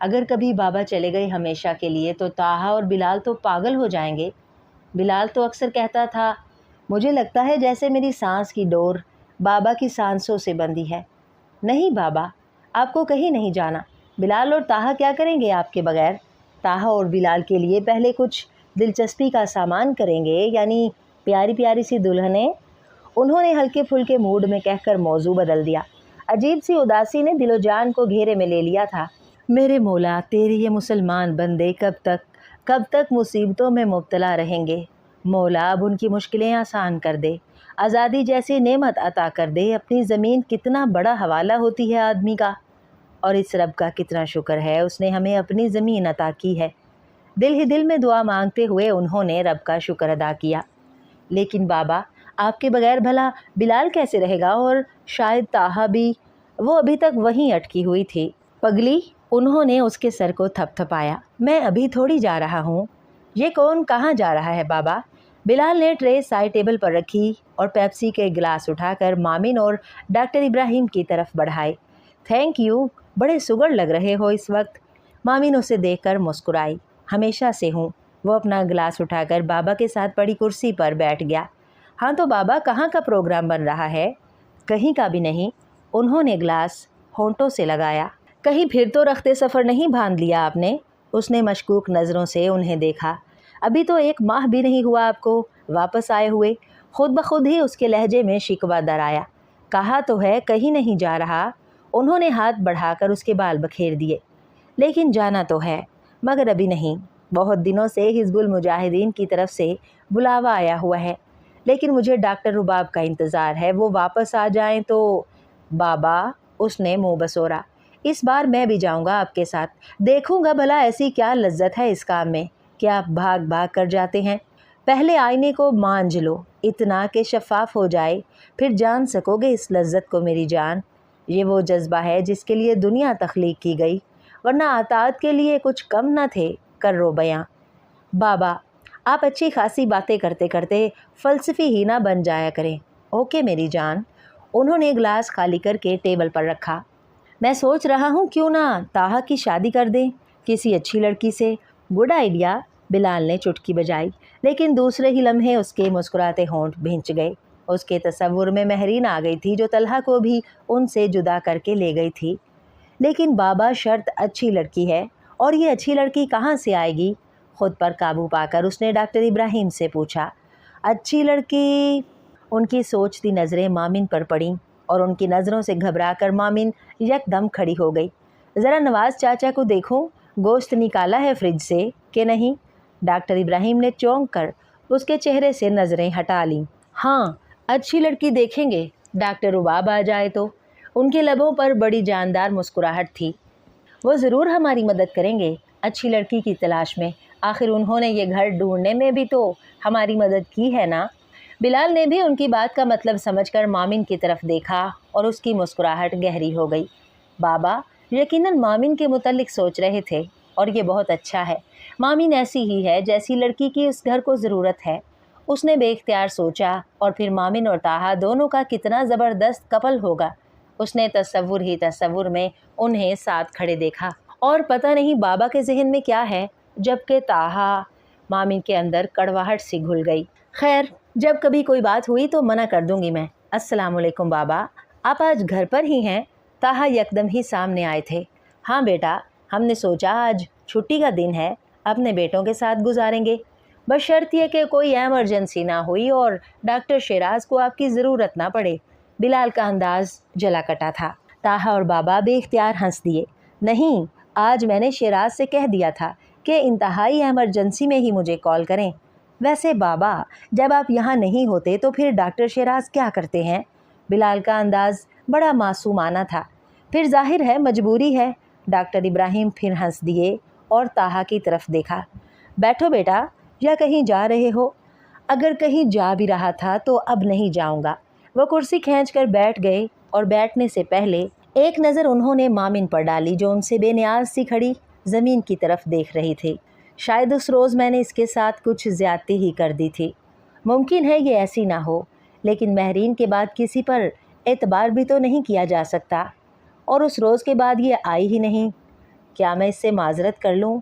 अगर कभी बाबा चले गए हमेशा के लिए तो ताहा और बिलाल तो पागल हो जाएंगे। बिलाल तो अक्सर कहता था, मुझे लगता है जैसे मेरी सांस की डोर बाबा की सांसों से बंधी है। नहीं बाबा, आपको कहीं नहीं जाना। बिलाल और ताहा क्या करेंगे आपके बगैर? ताहा और बिलाल के लिए पहले कुछ दिलचस्पी का सामान करेंगे, यानी प्यारी प्यारी सी दुल्हनें। उन्होंने हल्के फुल्के मूड में कहकर मौजू बदल दिया। अजीब सी उदासी ने दिलो जान को घेरे में ले लिया था। मेरे मौला, तेरे ये मुसलमान बंदे कब तक मुसीबतों में मुब्तला रहेंगे। मौला, अब उनकी मुश्किलें आसान कर दे, आज़ादी जैसी नेमत अता कर दे। अपनी ज़मीन कितना बड़ा हवाला होती है आदमी का, और इस रब का कितना शुक्र है उसने हमें अपनी ज़मीन अता की है। दिल ही दिल में दुआ मांगते हुए उन्होंने रब का शुक्र अदा किया। लेकिन बाबा, आपके बगैर भला बिलाल कैसे रहेगा, और शायद ताहा भी? वो अभी तक वहीं अटकी हुई थी। पगली, उन्होंने उसके सर को थपथपाया। मैं अभी थोड़ी जा रहा हूँ। ये कौन कहाँ जा रहा है बाबा? बिलाल ने ट्रे साइड टेबल पर रखी और पेप्सी के गिलास उठाकर मामिन और डॉक्टर इब्राहिम की तरफ बढ़ाए। थैंक यू, बड़े सुगड़ लग रहे हो इस वक्त। मामिन उसे देखकर मुस्कुराई। हमेशा से हूँ। वो अपना गिलास उठाकर बाबा के साथ पड़ी कुर्सी पर बैठ गया। हाँ तो बाबा, कहाँ का प्रोग्राम बन रहा है? कहीं का भी नहीं। उन्होंने गिलास होंठों से लगाया। कहीं फिर तो रखते सफ़र नहीं बांध लिया आपने? उसने मशकूक नज़रों से उन्हें देखा। अभी तो 1 माह भी नहीं हुआ आपको वापस आए हुए। खुद ब खुद ही उसके लहजे में शिकवा दर आया। कहा तो है कहीं नहीं जा रहा। उन्होंने हाथ बढ़ाकर उसके बाल बखेर दिए। लेकिन जाना तो है, मगर अभी नहीं। बहुत दिनों से हिज़्बुल मुजाहिदीन की तरफ से बुलावा आया हुआ है, लेकिन मुझे डॉक्टर रुबाब का इंतज़ार है। वो वापस आ जाएं तो। बाबा, उसने मुँह बसोरा, इस बार मैं भी जाऊंगा आपके साथ। देखूंगा भला ऐसी क्या लज्जत है इस काम में कि आप भाग भाग कर जाते हैं। पहले आईने को मांझ लो, इतना कि शफाफ हो जाए, फिर जान सकोगे इस लज्जत को मेरी जान। ये वो जज्बा है जिसके लिए दुनिया तख्लीक की गई, वरना आतात के लिए कुछ कम न थे कर्रो बयां। बाबा, आप अच्छी खासी बातें करते करते फ़लसफ़ी ही ना बन जाया करें। ओके मेरी जान। उन्होंने गिलास खाली करके टेबल पर रखा। मैं सोच रहा हूँ क्यों ना ताहा की शादी कर दें किसी अच्छी लड़की से। गुड आइडिया, बिलाल ने चुटकी बजाई। लेकिन दूसरे ही लम्हे उसके मुस्कुराते होंठ भींच गए। उसके तसव्वुर में महरीन आ गई थी, जो तलहा को भी उनसे जुदा करके ले गई थी। लेकिन बाबा, शर्त अच्छी लड़की है, और ये अच्छी लड़की कहाँ से आएगी? खुद पर काबू पाकर उसने डॉक्टर इब्राहिम से पूछा। अच्छी लड़की? उनकी सोचती नज़रें मामिन पर पड़ीं और उनकी नज़रों से घबराकर मामिन यकदम खड़ी हो गई। ज़रा नवाज़ चाचा को देखूं, गोश्त निकाला है फ्रिज से कि नहीं? डॉक्टर इब्राहिम ने चौंक कर उसके चेहरे से नज़रें हटा लीं। हाँ, अच्छी लड़की देखेंगे, डॉक्टर रुबाब आ जाए तो। उनके लबों पर बड़ी जानदार मुस्कुराहट थी। वो ज़रूर हमारी मदद करेंगे अच्छी लड़की की तलाश में। आखिर उन्होंने ये घर ढूंढने में भी तो हमारी मदद की है ना। बिलाल ने भी उनकी बात का मतलब समझकर मामिन की तरफ देखा और उसकी मुस्कुराहट गहरी हो गई। बाबा यकीनन मामिन के मुतल्लिक सोच रहे थे और ये बहुत अच्छा है। मामिन ऐसी ही है जैसी लड़की की इस घर को ज़रूरत है। उसने बेख्तियार सोचा और फिर मामिन और ताहा दोनों का कितना ज़बरदस्त कपल होगा। उसने तसव्वुर ही तसव्वुर में उन्हें साथ खड़े देखा और पता नहीं बाबा के जहन में क्या है, जबकि ताहा मामिन के अंदर कड़वाहट सी घुल गई। खैर, जब कभी कोई बात हुई तो मना कर दूंगी मैं। अस्सलाम वालेकुम बाबा, आप आज घर पर ही हैं? ताहा यकदम ही सामने आए थे। हाँ बेटा, हमने सोचा आज छुट्टी का दिन है, अपने बेटों के साथ गुजारेंगे, बशर्ते कि कोई एमरजेंसी ना हुई और डॉक्टर शेराज को आपकी ज़रूरत ना पड़े। बिलाल का अंदाज जला कटा था। ताहा और बाबा बेख्तियार हंस दिए। नहीं, आज मैंने शेराज से कह दिया था कि इंतहाई एमरजेंसी में ही मुझे कॉल करें। वैसे बाबा, जब आप यहाँ नहीं होते तो फिर डॉक्टर शेराज क्या करते हैं? बिलाल का अंदाज बड़ा मासूमाना था। फिर जाहिर है मजबूरी है। डॉक्टर इब्राहिम फिर हंस दिए और ताहा की तरफ देखा। बैठो बेटा, या कहीं जा रहे हो? अगर कहीं जा भी रहा था तो अब नहीं जाऊंगा। वो कुर्सी खींचकर बैठ गए और बैठने से पहले एक नज़र उन्होंने मामिन पर डाली जो उनसे बेनियाज सी खड़ी ज़मीन की तरफ देख रही थी। शायद उस रोज़ मैंने इसके साथ कुछ ज़्यादती ही कर दी थी। मुमकिन है ये ऐसी ना हो, लेकिन महरीन के बाद किसी पर एतबार भी तो नहीं किया जा सकता। और उस रोज़ के बाद ये आई ही नहीं। क्या मैं इससे माजरत कर लूँ?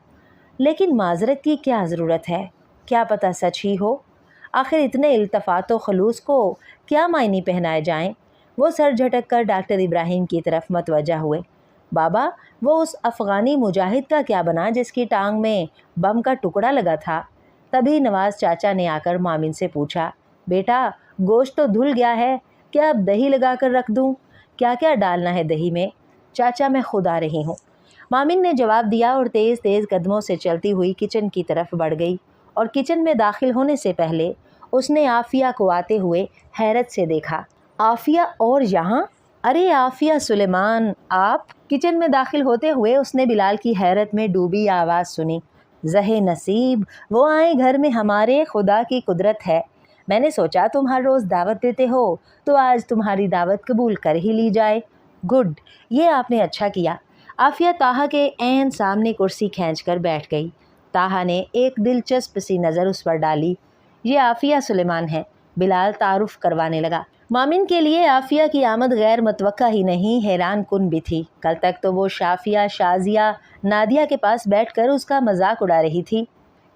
लेकिन माजरत की क्या ज़रूरत है? क्या पता सच ही हो। आखिर इतने इल्तफ़ात व खलूस को क्या मायने पहनाए जाएं? वो सर झटक कर डॉक्टर इब्राहिम की तरफ मतवजा हुए। बाबा, वो उस अफ़गानी मुजाहिद का क्या बना जिसकी टांग में बम का टुकड़ा लगा था? तभी नवाज़ चाचा ने आकर मामिन से पूछा। बेटा, गोश्त तो धुल गया है, क्या अब दही लगा कर रख दूँ? क्या क्या डालना है दही में? चाचा, मैं खुद आ रही हूँ, मामिन ने जवाब दिया और तेज़ तेज़ कदमों से चलती हुई किचन की तरफ बढ़ गई। और किचन में दाखिल होने से पहले उसने आफिया को आते हुए हैरत से देखा। आफिया और यहाँ? अरे आफिया सुलेमान, आप? किचन में दाखिल होते हुए उसने बिलाल की हैरत में डूबी आवाज़ सुनी। ज़हे नसीब, वो आए घर में हमारे, खुदा की कुदरत है। मैंने सोचा तुम हर रोज़ दावत देते हो तो आज तुम्हारी दावत कबूल कर ही ली जाए। गुड, ये आपने अच्छा किया। आफिया ताहा के ऐन सामने कुर्सी खींचकर बैठ गई। ताहा ने एक दिलचस्प सी नज़र उस पर डाली। ये आफिया सुलेमान है, बिलाल तारुफ करवाने लगा। मामिन के लिए आफिया की आमद गैर मतवक्का ही नहीं, हैरान कुन भी थी। कल तक तो वो शाफिया, शाजिया, नादिया के पास बैठकर उसका मजाक उड़ा रही थी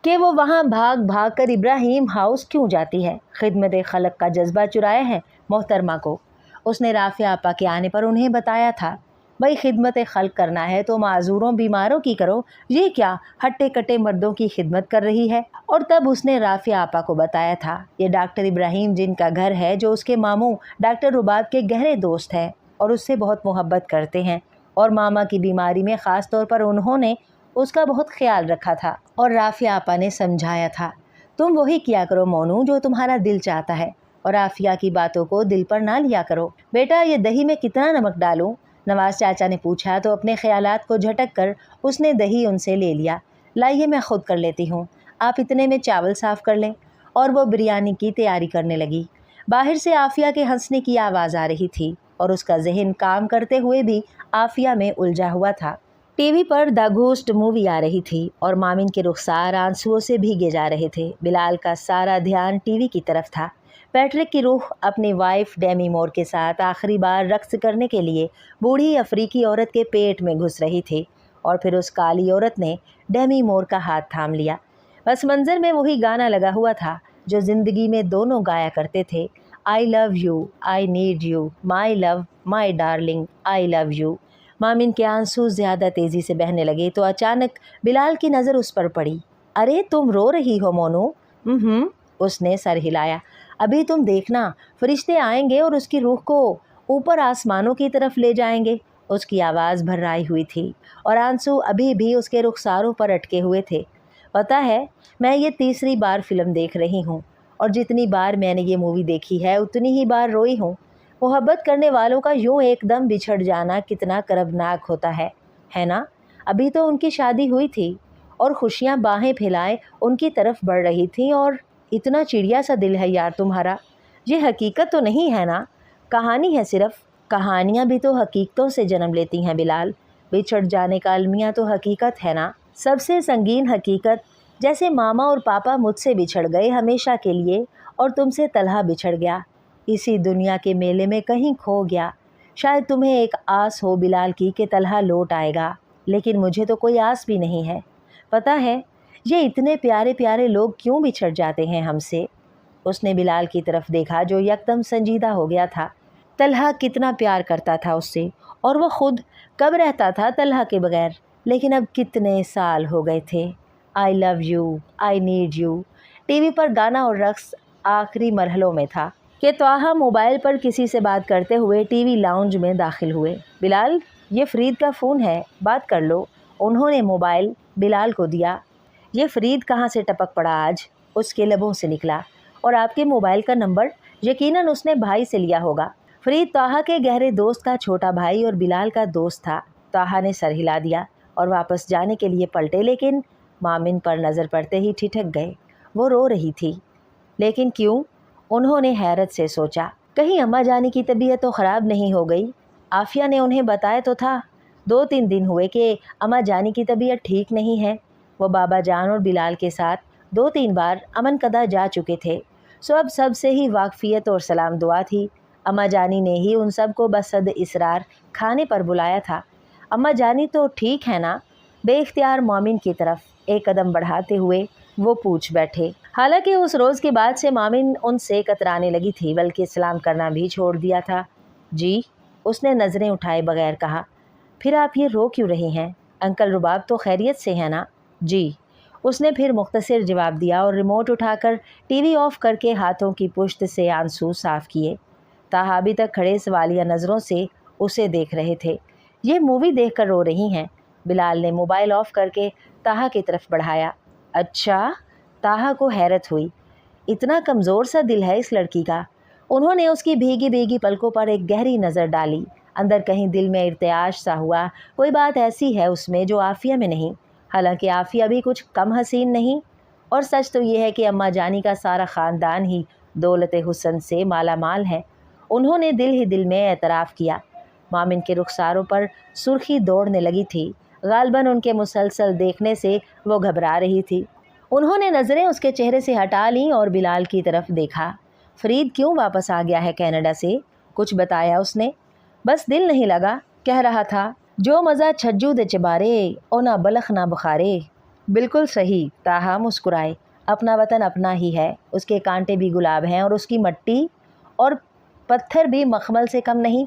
कि वो वहाँ भाग भाग कर इब्राहिम हाउस क्यों जाती है, खिदमत खलक का जज्बा चुराया है मोहतरमा को। उसने राफिया आपा के आने पर उन्हें बताया था, भाई खिदमत खल्क करना है तो माजूरों बीमारों की करो, ये क्या हट्टे कट्टे मर्दों की खिदमत कर रही है। और तब उसने राफिया आपा को बताया था, ये डॉक्टर इब्राहिम जिनका घर है, जो उसके मामू डॉक्टर रुबाब के गहरे दोस्त हैं और उससे बहुत मोहब्बत करते हैं, और मामा की बीमारी में ख़ास तौर पर उन्होंने उसका बहुत ख्याल रखा था। और राफिया आपा ने समझाया था, तुम वही किया करो मोनू जो तुम्हारा दिल चाहता है, और आफिया की बातों को दिल पर ना लिया करो। बेटा, ये दही में कितना नमक डालूं? नवाज़ चाचा ने पूछा तो अपने ख्यालात को झटक कर उसने दही उनसे ले लिया। लाइए मैं ख़ुद कर लेती हूँ, आप इतने में चावल साफ़ कर लें। और वो बिरयानी की तैयारी करने लगी। बाहर से आफिया के हंसने की आवाज़ आ रही थी और उसका जहन काम करते हुए भी आफिया में उलझा हुआ था। टीवी पर द घोस्ट मूवी आ रही थी और मामिन के रुखसार आंसुओं से भीगे जा रहे थे। बिलाल का सारा ध्यान टीवी की तरफ था। पैट्रिक की रूह अपनी वाइफ डेमी मोर के साथ आखिरी बार रक्स करने के लिए बूढ़ी अफ्रीकी औरत के पेट में घुस रही थी और फिर उस काली औरत ने डेमी मोर का हाथ थाम लिया। बस मंजर में वही गाना लगा हुआ था जो ज़िंदगी में दोनों गाया करते थे, I love you, I need you, my love, my darling, I love you. मामिन के आंसू ज़्यादा तेज़ी से बहने लगे तो अचानक बिलाल की नज़र उस पर पड़ी। अरे तुम रो रही हो मोनू? उसने सर हिलाया। अभी तुम देखना, फरिश्ते आएंगे और उसकी रूह को ऊपर आसमानों की तरफ ले जाएंगे। उसकी आवाज़ भर्राई हुई थी और आंसू अभी भी उसके रुखसारों पर अटके हुए थे। पता है, मैं ये तीसरी बार फिल्म देख रही हूँ और जितनी बार मैंने ये मूवी देखी है उतनी ही बार रोई हूँ। मोहब्बत करने वालों का यूं एकदम बिछड़ जाना कितना कर्बनाक होता है ना? अभी तो उनकी शादी हुई थी और खुशियाँ बाहें फैलाए उनकी तरफ बढ़ रही थीं और इतना चिड़िया सा दिल है यार तुम्हारा। ये हकीकत तो नहीं है ना? कहानी है सिर्फ। कहानियाँ भी तो हकीकतों से जन्म लेती हैं बिलाल। बिछड़ जाने का अलमिया तो हकीकत है ना। सबसे संगीन हकीकत, जैसे मामा और पापा मुझसे बिछड़ गए हमेशा के लिए और तुमसे तलहा बिछड़ गया, इसी दुनिया के मेले में कहीं खो गया। शायद तुम्हें एक आस हो बिलाल की कि तलहा लौट आएगा, लेकिन मुझे तो कोई आस भी नहीं है। पता है ये इतने प्यारे प्यारे लोग क्यों बिछड़ जाते हैं हमसे? उसने बिलाल की तरफ देखा जो यकदम संजीदा हो गया था। तलहा कितना प्यार करता था उससे और वो खुद कब रहता था तलहा के बगैर। लेकिन अब कितने साल हो गए थे। I love you, I need you TV पर गाना और रक्स आखिरी मरहलों में था कि त्वाहा मोबाइल पर किसी से बात करते हुए टीवी लाउंज में दाखिल हुए। बिलाल, ये फरीद का फ़ोन है, बात कर लो। उन्होंने मोबाइल बिलाल को दिया। ये फरीद कहाँ से टपक पड़ा आज, उसके लबों से निकला। और आपके मोबाइल का नंबर? यकीनन उसने भाई से लिया होगा। फरीद त्वाहा के गहरे दोस्त का छोटा भाई और बिलाल का दोस्त था। त्वाहा ने सर हिला दिया और वापस जाने के लिए पलटे, लेकिन मामिन पर नज़र पड़ते ही ठिठक गए। वो रो रही थी। लेकिन क्यों? उन्होंने हैरत से सोचा। कहीं अम्मा जानी की तबीयत तो ख़राब नहीं हो गई? आफिया ने उन्हें बताया तो था 2-3 दिन हुए कि अम्मा जानी की तबीयत ठीक नहीं है। वो बाबा जान और बिलाल के साथ 2-3 बार अमन कदा जा चुके थे, सो अब सबसे ही वाकफियत और सलाम दुआ थी। अम्मा जानी ने ही उन सब को बसद इसरार खाने पर बुलाया था। अम्मा जानी तो ठीक है ना? बेख्तियार मामिन की तरफ एक कदम बढ़ाते हुए वो पूछ बैठे। हालांकि उस रोज़ के बाद से मामिन उनसे कतराने लगी थी, बल्कि सलाम करना भी छोड़ दिया था। जी, उसने नज़रें उठाए बगैर कहा। फिर आप ये रो क्यों रही हैं? अंकल रुबाब तो खैरियत से है ना? जी, उसने फिर मुख्तसर जवाब दिया और रिमोट उठाकर टीवी ऑफ करके हाथों की पुश्त से आंसू साफ़ किए। ताहा अभी तक खड़े सवालिया नज़रों से उसे देख रहे थे। ये मूवी देखकर रो रही हैं? बिलाल ने मोबाइल ऑफ करके ताहा की तरफ बढ़ाया। अच्छा? ताहा को हैरत हुई। इतना कमज़ोर सा दिल है इस लड़की का। उन्होंने उसकी भीगी भीगी पलकों पर एक गहरी नज़र डाली। अंदर कहीं दिल में इर्तियाश सा हुआ। कोई बात ऐसी है उसमें जो आफिया में नहीं। हालांकि आफिया भी कुछ कम हसीन नहीं। और सच तो ये है कि अम्मा जानी का सारा ख़ानदान ही दौलत हुस्न से माला माल है। उन्होंने दिल ही दिल में एतराफ़ किया। मामिन के रुखसारों पर सुर्खी दौड़ने लगी थी। गालबन उनके मुसलसल देखने से वो घबरा रही थी। उन्होंने नज़रें उसके चेहरे से हटा लीं और बिलाल की तरफ देखा। फरीद क्यों वापस आ गया है कनाडा से? कुछ बताया उसने? बस दिल नहीं लगा, कह रहा था जो मज़ा छज्जू दे चबारे ओ ना बलख ना बुखारे। बिल्कुल सही, ताहा मुस्कुराए। अपना वतन अपना ही है, उसके कांटे भी गुलाब हैं और उसकी मट्टी और पत्थर भी मखमल से कम नहीं।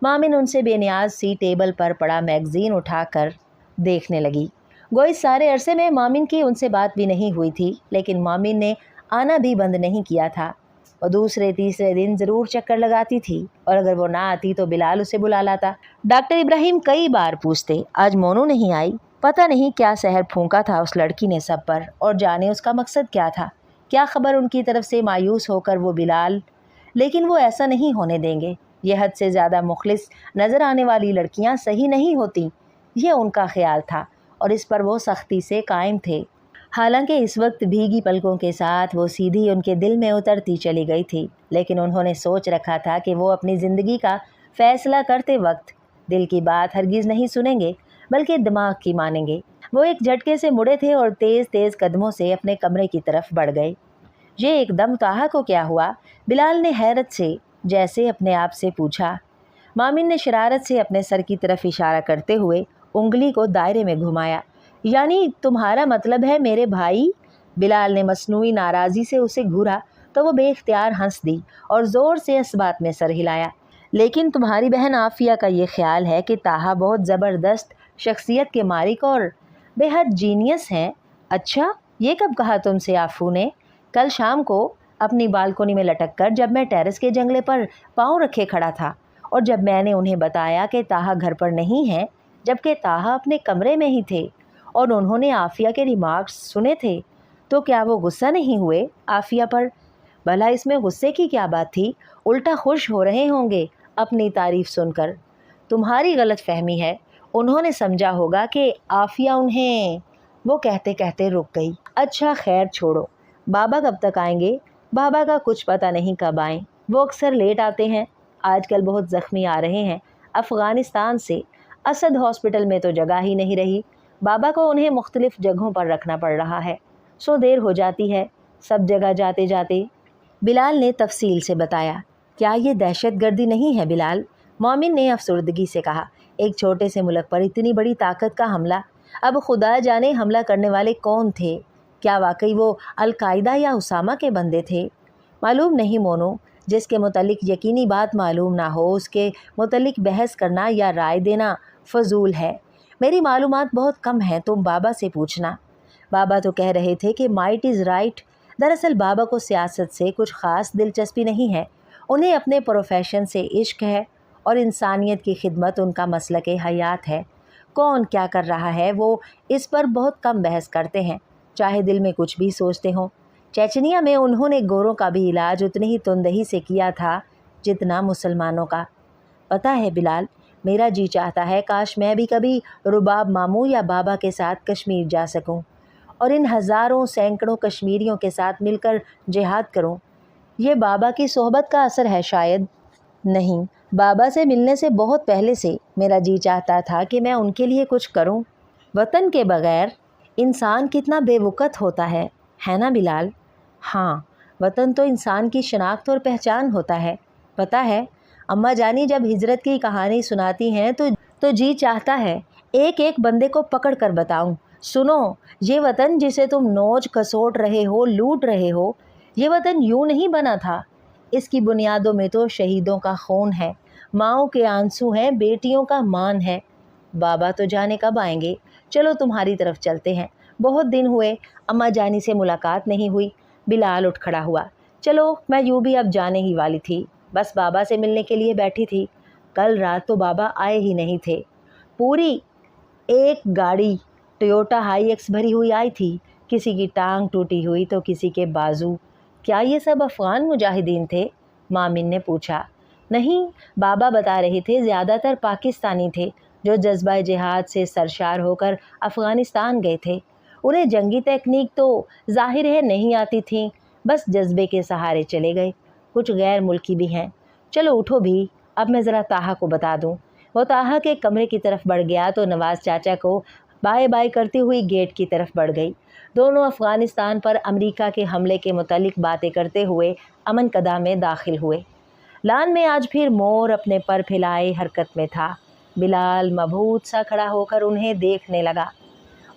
मामिन उनसे बेनियाज सी टेबल पर पड़ा मैगज़ीन उठाकर देखने लगी। गोई सारे अरसे में मामिन की उनसे बात भी नहीं हुई थी, लेकिन मामिन ने आना भी बंद नहीं किया था। और दूसरे तीसरे दिन ज़रूर चक्कर लगाती थी और अगर वो ना आती तो बिलाल उसे बुला लाता। डॉक्टर इब्राहिम कई बार पूछते, आज मोनू नहीं आई? पता नहीं क्या सहर फूंका था उस लड़की ने सब पर, और जाने उसका मकसद क्या था। क्या खबर उनकी तरफ से मायूस होकर वो बिलाल। लेकिन वो ऐसा नहीं होने देंगे। ये हद से ज़्यादा मुखलिस नज़र आने वाली लड़कियां सही नहीं होती, ये उनका ख्याल था और इस पर वो सख्ती से कायम थे। हालांकि इस वक्त भीगी पलकों के साथ वो सीधी उनके दिल में उतरती चली गई थी, लेकिन उन्होंने सोच रखा था कि वो अपनी ज़िंदगी का फ़ैसला करते वक्त दिल की बात हरगिज़ नहीं सुनेंगे, बल्कि दिमाग की मानेंगे। वो एक झटके से मुड़े थे और तेज़ तेज़ कदमों से अपने कमरे की तरफ बढ़ गए। ये एकदम ताहा को क्या हुआ? बिलाल ने हैरत से जैसे अपने आप से पूछा। मामिन ने शरारत से अपने सर की तरफ इशारा करते हुए उंगली को दायरे में घुमाया। यानी तुम्हारा मतलब है मेरे भाई? बिलाल ने मसनूई नाराज़ी से उसे घूरा तो वो बेख्तियार हंस दी और ज़ोर से इस बात में सर हिलाया। लेकिन तुम्हारी बहन आफिया का ये ख्याल है कि ताहा बहुत ज़बरदस्त शख्सियत के मालिक और बेहद जीनियस हैं। अच्छा, ये कब कहा तुमसे आफू ने? कल शाम को अपनी बालकोनी में लटक कर, जब मैं टेरेस के जंगले पर पाँव रखे खड़ा था और जब मैंने उन्हें बताया कि ताहा घर पर नहीं है, जबकि ताहा अपने कमरे में ही थे और उन्होंने आफिया के रिमार्क्स सुने थे, तो क्या वो गुस्सा नहीं हुए आफिया पर? भला इसमें गुस्से की क्या बात थी? उल्टा खुश हो रहे होंगे अपनी तारीफ सुनकर। तुम्हारी गलत फहमी है, उन्होंने समझा होगा कि आफिया उन्हें। वो कहते कहते रुक गई। अच्छा खैर छोड़ो, बाबा कब तक आएंगे? बाबा का कुछ पता नहीं कब आएं, वो अक्सर लेट आते हैं। आजकल बहुत ज़ख्मी आ रहे हैं अफ़गानिस्तान से। असद हॉस्पिटल में तो जगह ही नहीं रही, बाबा को उन्हें मुख्तलिफ़ जगहों पर रखना पड़ रहा है, सो देर हो जाती है सब जगह जाते जाते। बिलाल ने तफसील से बताया। क्या ये दहशत गर्दी नहीं है बिलाल? मोमिन ने अफसुर्दगी से कहा। एक छोटे से मुल्क पर इतनी बड़ी ताकत का हमला। अब खुदा जाने हमला करने वाले कौन थे? क्या वाकई वो अलकायदा या उसामा के बंदे थे? मालूम नहीं मोनो, जिसके मुतल्लिक यकीनी बात मालूम ना हो उसके मुतल्लिक बहस करना या राय देना फजूल है। मेरी मालूमात बहुत कम हैं, तुम बाबा से पूछना। बाबा तो कह रहे थे कि माइट इज़ राइट। दरअसल बाबा को सियासत से कुछ ख़ास दिलचस्पी नहीं है, उन्हें अपने प्रोफेशन से इश्क है और इंसानियत की खिदमत उनका मसलक हयात है। कौन क्या कर रहा है वो इस पर बहुत कम बहस करते हैं, चाहे दिल में कुछ भी सोचते हों। चेचनिया में उन्होंने गोरों का भी इलाज उतनी ही तुंदही से किया था जितना मुसलमानों का। पता है बिलाल, मेरा जी चाहता है काश मैं भी कभी रुबाब मामू या बाबा के साथ कश्मीर जा सकूं और इन हज़ारों सैकड़ों कश्मीरियों के साथ मिलकर जिहाद करूं। ये बाबा की सोहबत का असर है शायद। नहीं, बाबा से मिलने से बहुत पहले से मेरा जी चाहता था कि मैं उनके लिए कुछ करूं। वतन के बगैर इंसान कितना बेवकूफ़ होता है ना बिलाल? हाँ, वतन तो इंसान की शनाख्त और पहचान होता है। पता है, अम्मा जानी जब हिजरत की कहानी सुनाती हैं तो जी चाहता है एक एक बंदे को पकड़ कर बताऊं, सुनो, ये वतन जिसे तुम नोच खसोट रहे हो, लूट रहे हो, ये वतन यूं नहीं बना था। इसकी बुनियादों में तो शहीदों का खून है, माँओं के आंसू हैं, बेटियों का मान है। बाबा तो जाने कब आएंगे? चलो तुम्हारी तरफ चलते हैं, बहुत दिन हुए अम्मा जानी से मुलाकात नहीं हुई। बिलाल उठ खड़ा हुआ। चलो, मैं यूँ भी अब जाने ही वाली थी, बस बाबा से मिलने के लिए बैठी थी। कल रात तो बाबा आए ही नहीं थे। पूरी एक गाड़ी टोयोटा हाईएक्स भरी हुई आई थी, किसी की टांग टूटी हुई तो किसी के बाजू। क्या ये सब अफ़गान मुजाहिदीन थे? मामिन ने पूछा। नहीं, बाबा बता रहे थे ज़्यादातर पाकिस्तानी थे जो जज्बा जिहाद से सरशार होकर अफ़गानिस्तान गए थे। उन्हें जंगी तकनीक तो ज़ाहिर है नहीं आती थी, बस जज्बे के सहारे चले गए। कुछ गैर मुल्की भी हैं। चलो उठो भी, अब मैं ज़रा ताहा को बता दूं। वो ताहा के कमरे की तरफ बढ़ गया तो नवाज़ चाचा को बाय बाय करती हुई गेट की तरफ बढ़ गई। दोनों अफ़गानिस्तान पर अमेरिका के हमले के मुतालिक बातें करते हुए अमन कदा में दाखिल हुए। लान में आज फिर मोर अपने पर फैलाए हरकत में था। बिलाल मबहूत सा खड़ा होकर उन्हें देखने लगा।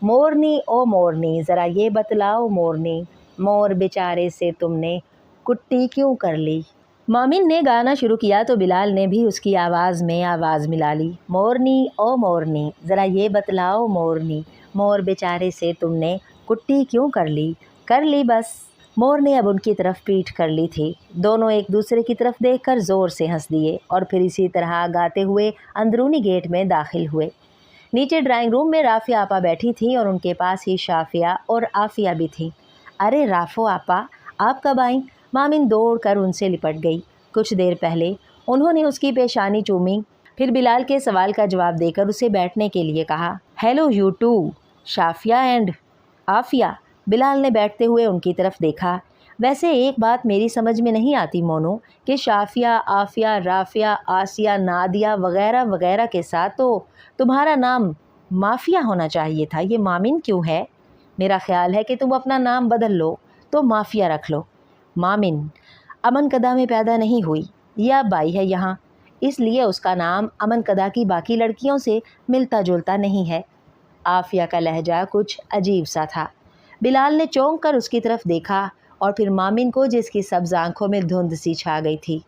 मोरनी ओ मोरनी, ज़रा ये बतलाओ मोरनी, मोर बेचारे से तुमने कुट्टी क्यों कर ली? मोमिन ने गाना शुरू किया तो बिलाल ने भी उसकी आवाज़ में आवाज़ मिला ली। मोरनी ओ मोरनी, ज़रा ये बतलाओ मोरनी, मोर बेचारे से तुमने कुट्टी क्यों कर ली? कर ली बस। मोर ने अब उनकी तरफ पीठ कर ली थी। दोनों एक दूसरे की तरफ देखकर ज़ोर से हंस दिए और फिर इसी तरह गाते हुए अंदरूनी गेट में दाखिल हुए। नीचे ड्राइंग रूम में राफ़िया आपा बैठी थी और उनके पास ही शाफ़िया और आफ़िया भी थी। अरे राफ़ो आपा, आप कब आईं? मामिन दौड़ कर उनसे लिपट गई। कुछ देर पहले उन्होंने उसकी पेशानी चूमी, फिर बिलाल के सवाल का जवाब देकर उसे बैठने के लिए कहा। Hello you too, Shafia and Afia. Bilal ने बैठते हुए उनकी तरफ देखा। वैसे एक बात मेरी समझ में नहीं आती मोनो कि शाफ़िया, आफ़िया, राफ़िया, आसिया, नादिया वगैरह वगैरह के साथ तो तुम्हारा नाम माफ़िया होना चाहिए था, ये मामिन क्यों है? मेरा ख्याल है कि तुम अपना नाम बदल लो तो माफ़िया रख लो। मामिन अमन कदा में पैदा नहीं हुई, यह अब आई है यहाँ, इसलिए उसका नाम अमन कदा की बाकी लड़कियों से मिलता जुलता नहीं है। आफ़िया का लहजा कुछ अजीब सा था। बिलाल ने चौंक कर उसकी तरफ देखा और फिर मामिन को, जिसकी सब्ज़ आँखों में धुंध सी छा गई थी।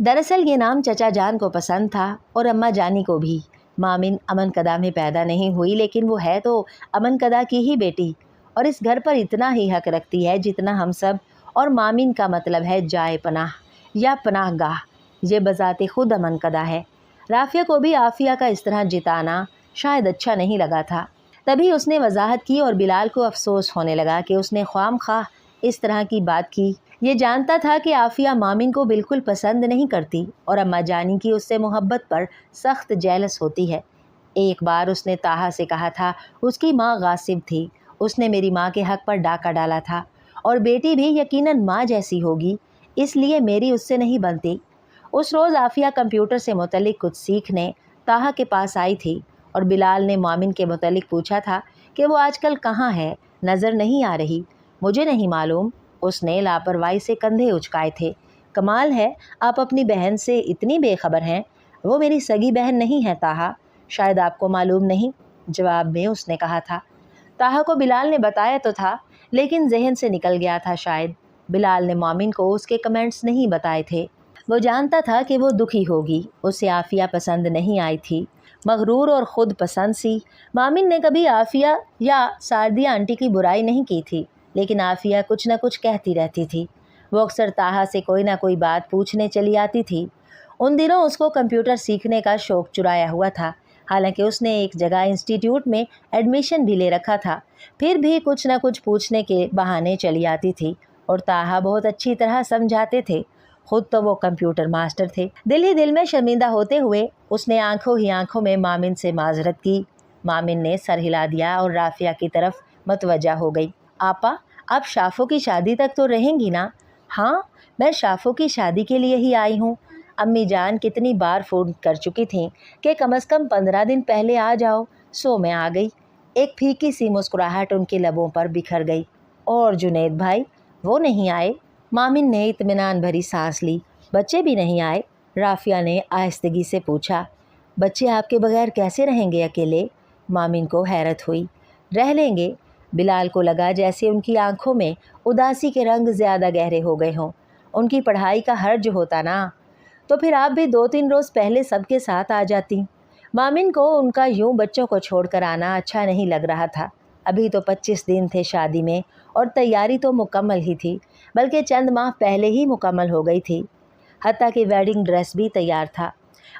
दरअसल ये नाम चचा जान को पसंद था और अम्मा जानी को भी। मामिन अमन कदा में पैदा नहीं हुई, लेकिन वो है तो अमन कदा की ही बेटी और इस घर पर इतना ही हक रखती है जितना हम सब। और मामिन का मतलब है जाए पनाह या पनाह गाह। ये बज़ाते खुद अमन कदा है। राफ़िया को भी आफ़िया का इस तरह जिताना शायद अच्छा नहीं लगा था। तभी उसने वजाहत की और बिलाल को अफसोस होने लगा कि उसने ख्वामख्वाह इस तरह की बात की। ये जानता था कि आफिया मामिन को बिल्कुल पसंद नहीं करती और अम्मा जानी की उससे मोहब्बत पर सख्त जेलस होती है। एक बार उसने ताहा से कहा था उसकी माँ गासिब थी, उसने मेरी माँ के हक़ पर डाका डाला था और बेटी भी यकीनन माँ जैसी होगी, इसलिए मेरी उससे नहीं बनती। उस रोज़ आफिया कंप्यूटर से मुतल्लिक कुछ सीखने ताहा के पास आई थी और बिलाल ने मामिन के मुतल्लिक पूछा था कि वो आजकल कहाँ है, नज़र नहीं आ रही। मुझे नहीं मालूम, उसने लापरवाही से कंधे उचकाए थे। कमाल है, आप अपनी बहन से इतनी बेखबर हैं। वो मेरी सगी बहन नहीं है ताहा, शायद आपको मालूम नहीं, जवाब में उसने कहा था। ताहा को बिलाल ने बताया तो था, लेकिन जहन से निकल गया था शायद। बिलाल ने मामिन को उसके कमेंट्स नहीं बताए थे। वो जानता था कि वो दुखी होगी, उसे आफिया पसंद नहीं आई थी, मगरूर और ख़ुद पसंद सी। मामिन ने कभी आफिया या सादिया आंटी की बुराई नहीं की थी, लेकिन आफिया कुछ न कुछ कहती रहती थी। वो अक्सर ताहा से कोई ना कोई बात पूछने चली आती थी। उन दिनों उसको कंप्यूटर सीखने का शौक़ चुराया हुआ था, हालांकि उसने एक जगह इंस्टीट्यूट में एडमिशन भी ले रखा था। फिर भी कुछ न कुछ पूछने के बहाने चली आती थी और ताहा बहुत अच्छी तरह समझाते थे। खुद तो वो कंप्यूटर मास्टर थे। दिल ही दिल में शर्मिंदा होते हुए उसने आंखों ही आंखों में मामिन से माजरत की। मामिन ने सर हिला दिया और राफिया की तरफ मतवजा हो गई। आपा, आप शाफो की शादी तक तो रहेंगी ना? हाँ, मैं शाफो की शादी के लिए ही आई हूँ। अम्मी जान कितनी बार फ़ोन कर चुकी थीं कि कम से कम 15 दिन पहले आ जाओ, सो मैं आ गई। एक फीकी सी मुस्कुराहट उनके लबों पर बिखर गई। और जुनैद भाई, वो नहीं आए? मामिन ने इत्मीनान भरी सांस ली। बच्चे भी नहीं आए? राफिया ने आहिस्तगी से पूछा। बच्चे आपके बगैर कैसे रहेंगे अकेले? मामिन को हैरत हुई। रह लेंगे। बिलाल को लगा जैसे उनकी आंखों में उदासी के रंग ज़्यादा गहरे हो गए हों। उनकी पढ़ाई का हर्ज होता ना, तो फिर आप भी 2-3 रोज़ पहले सबके साथ आ जाती। मामिन को उनका यूं बच्चों को छोड़कर आना अच्छा नहीं लग रहा था। अभी तो 25 दिन थे शादी में और तैयारी तो मुकम्मल ही थी, बल्कि चंद माह पहले ही मुकम्मल हो गई थी। हत्ता कि वेडिंग ड्रेस भी तैयार था।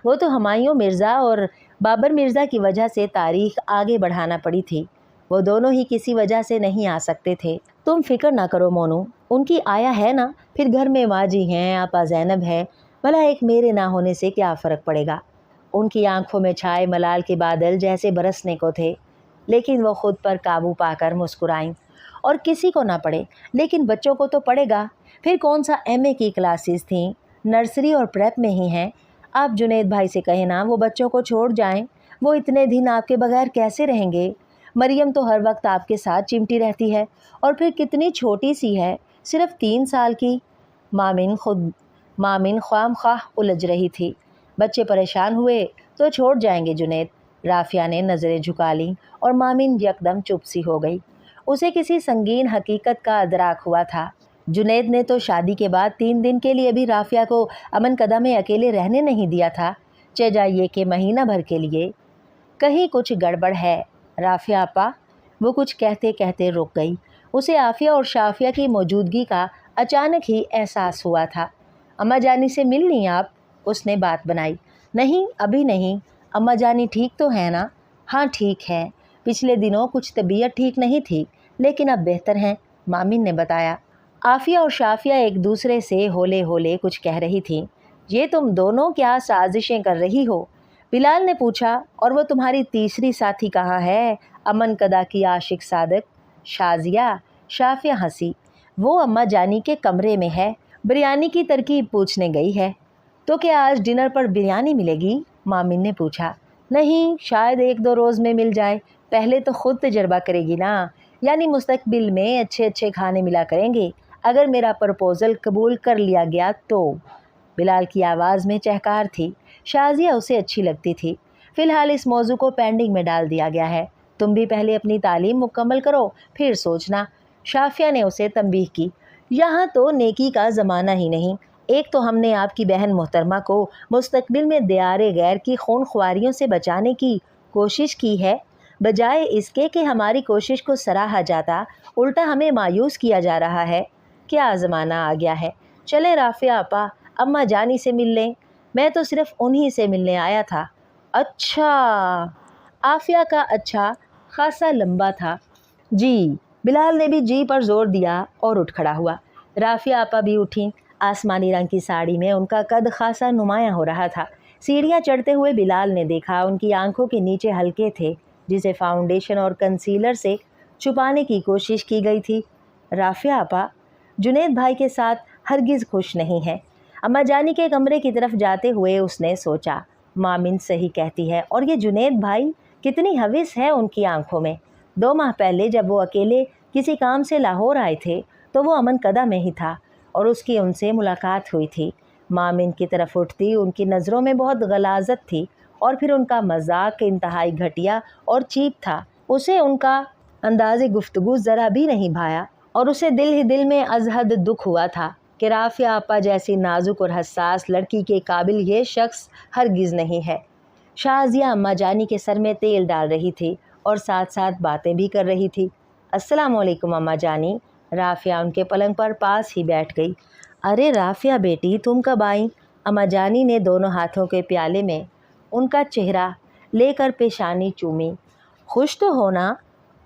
वो तो हुमायूं मिर्ज़ा और बाबर मिर्ज़ा की वजह से तारीख आगे बढ़ाना पड़ी थी। वो दोनों ही किसी वजह से नहीं आ सकते थे। तुम फिक्र ना करो मोनू, उनकी आया है ना, फिर घर में माँ जी हैं, आपा ज़ैनब है, भला एक मेरे ना होने से क्या फ़र्क पड़ेगा। उनकी आंखों में छाए मलाल के बादल जैसे बरसने को थे, लेकिन वो खुद पर काबू पाकर मुस्कुराईं। और किसी को ना पड़े, लेकिन बच्चों को तो पड़ेगा। फिर कौन सा एमए की क्लासेस थीं, नर्सरी और प्रेप में ही हैं। आप जुनैद भाई से कहें ना वो बच्चों को छोड़ जाएं, वो इतने दिन आपके बगैर कैसे रहेंगे। मरियम तो हर वक्त आपके साथ चिमटी रहती है, और फिर कितनी छोटी सी है, सिर्फ 3 साल की। मामिन ख्वामख्वाह उलझ रही थी। बच्चे परेशान हुए तो छोड़ जाएंगे जुनैद। राफिया ने नज़रें झुका लीं और मामिन यकदम चुप सी हो गई। उसे किसी संगीन हकीकत का अदराक हुआ था। जुनैद ने तो शादी के बाद 3 दिन के लिए भी राफिया को अमन कदम में अकेले रहने नहीं दिया था, चे जाइए कि महीना भर के लिए। कहीं कुछ गड़बड़ है राफिया आपा, वो कुछ कहते कहते रुक गई। उसे आफिया और शाफिया की मौजूदगी का अचानक ही एहसास हुआ था। अम्मा जानी से मिल ली आप? उसने बात बनाई। नहीं, अभी नहीं। अम्मा जानी ठीक तो है ना? हाँ ठीक है, पिछले दिनों कुछ तबीयत ठीक नहीं थी, लेकिन अब बेहतर हैं, मामिन ने बताया। आफिया और शाफिया एक दूसरे से होले होले कुछ कह रही थीं। ये तुम दोनों क्या साजिशें कर रही हो? बिलाल ने पूछा। और वो तुम्हारी तीसरी साथी कहाँ है, अमन कदा की आशिक सादक? शाजिया। शाफिया हंसी। वो अम्मा जानी के कमरे में है, बिरयानी की तरकीब पूछने गई है। तो क्या आज डिनर पर बिरयानी मिलेगी? मामिन ने पूछा। नहीं, शायद 1-2 रोज़ में मिल जाए, पहले तो खुद तजर्बा करेगी ना, यानी मुस्तकबिल में अच्छे अच्छे खाने मिला करेंगे, अगर मेरा प्रपोज़ल कबूल कर लिया गया तो। बिलाल की आवाज़ में चहकार थी। शाजिया उसे अच्छी लगती थी। फ़िलहाल इस मौजू को पेंडिंग में डाल दिया गया है, तुम भी पहले अपनी तालीम मुकम्मल करो, फिर सोचना। शाफिया ने उसे तंबीह की। यहाँ तो नेकी का ज़माना ही नहीं। एक तो हमने आपकी बहन मोहतरमा को मुस्तकबिल में दियारे गैर की खून ख्वारियों से बचाने की कोशिश की है, बजाय इसके कि हमारी कोशिश को सराहा जाता, उल्टा हमें मायूस किया जा रहा है। क्या ज़माना आ गया है। चले राफिया आपा, अम्मा जानी से मिल लें। मैं तो सिर्फ उन्हीं से मिलने आया था। अच्छा। आफिया का अच्छा खासा लंबा था। जी, बिलाल ने भी जी पर जोर दिया और उठ खड़ा हुआ। राफिया आपा भी उठी। आसमानी रंग की साड़ी में उनका कद खासा नुमायां हो रहा था। सीढ़ियां चढ़ते हुए बिलाल ने देखा उनकी आंखों के नीचे हल्के थे, जिसे फाउंडेशन और कंसीलर से छुपाने की कोशिश की गई थी। राफिया आपा जुनैद भाई के साथ हरगिज़ खुश नहीं है। अम्मा जानी के कमरे की तरफ जाते हुए उसने सोचा, मामिन सही कहती है, और ये जुनैद भाई कितनी हविस है उनकी आंखों में। 2 माह पहले जब वो अकेले किसी काम से लाहौर आए थे तो वो अमन कदा में ही था और उसकी उनसे मुलाकात हुई थी। मामिन की तरफ उठती उनकी नज़रों में बहुत गलाजत थी और फिर उनका मजाक इंतहाई घटिया और चीप था। उसे उनका अंदाज़े गुफ्तगू ज़रा भी नहीं भाया और उसे दिल ही दिल में अजहद दुख हुआ था कि राफिया आपा जैसी नाजुक और हसास लड़की के काबिल ये शख्स हरगिज़ नहीं है। शाजिया अम्मा जानी के सर में तेल डाल रही थी और साथ साथ बातें भी कर रही थी। अस्सलाम वालेकुम अम्मा जानी। राफिया उनके पलंग पर पास ही बैठ गई। अरे राफिया बेटी, तुम कब आई? अम्मा जानी ने दोनों हाथों के प्याले में उनका चेहरा लेकर पेशानी चूमी। खुश तो हो ना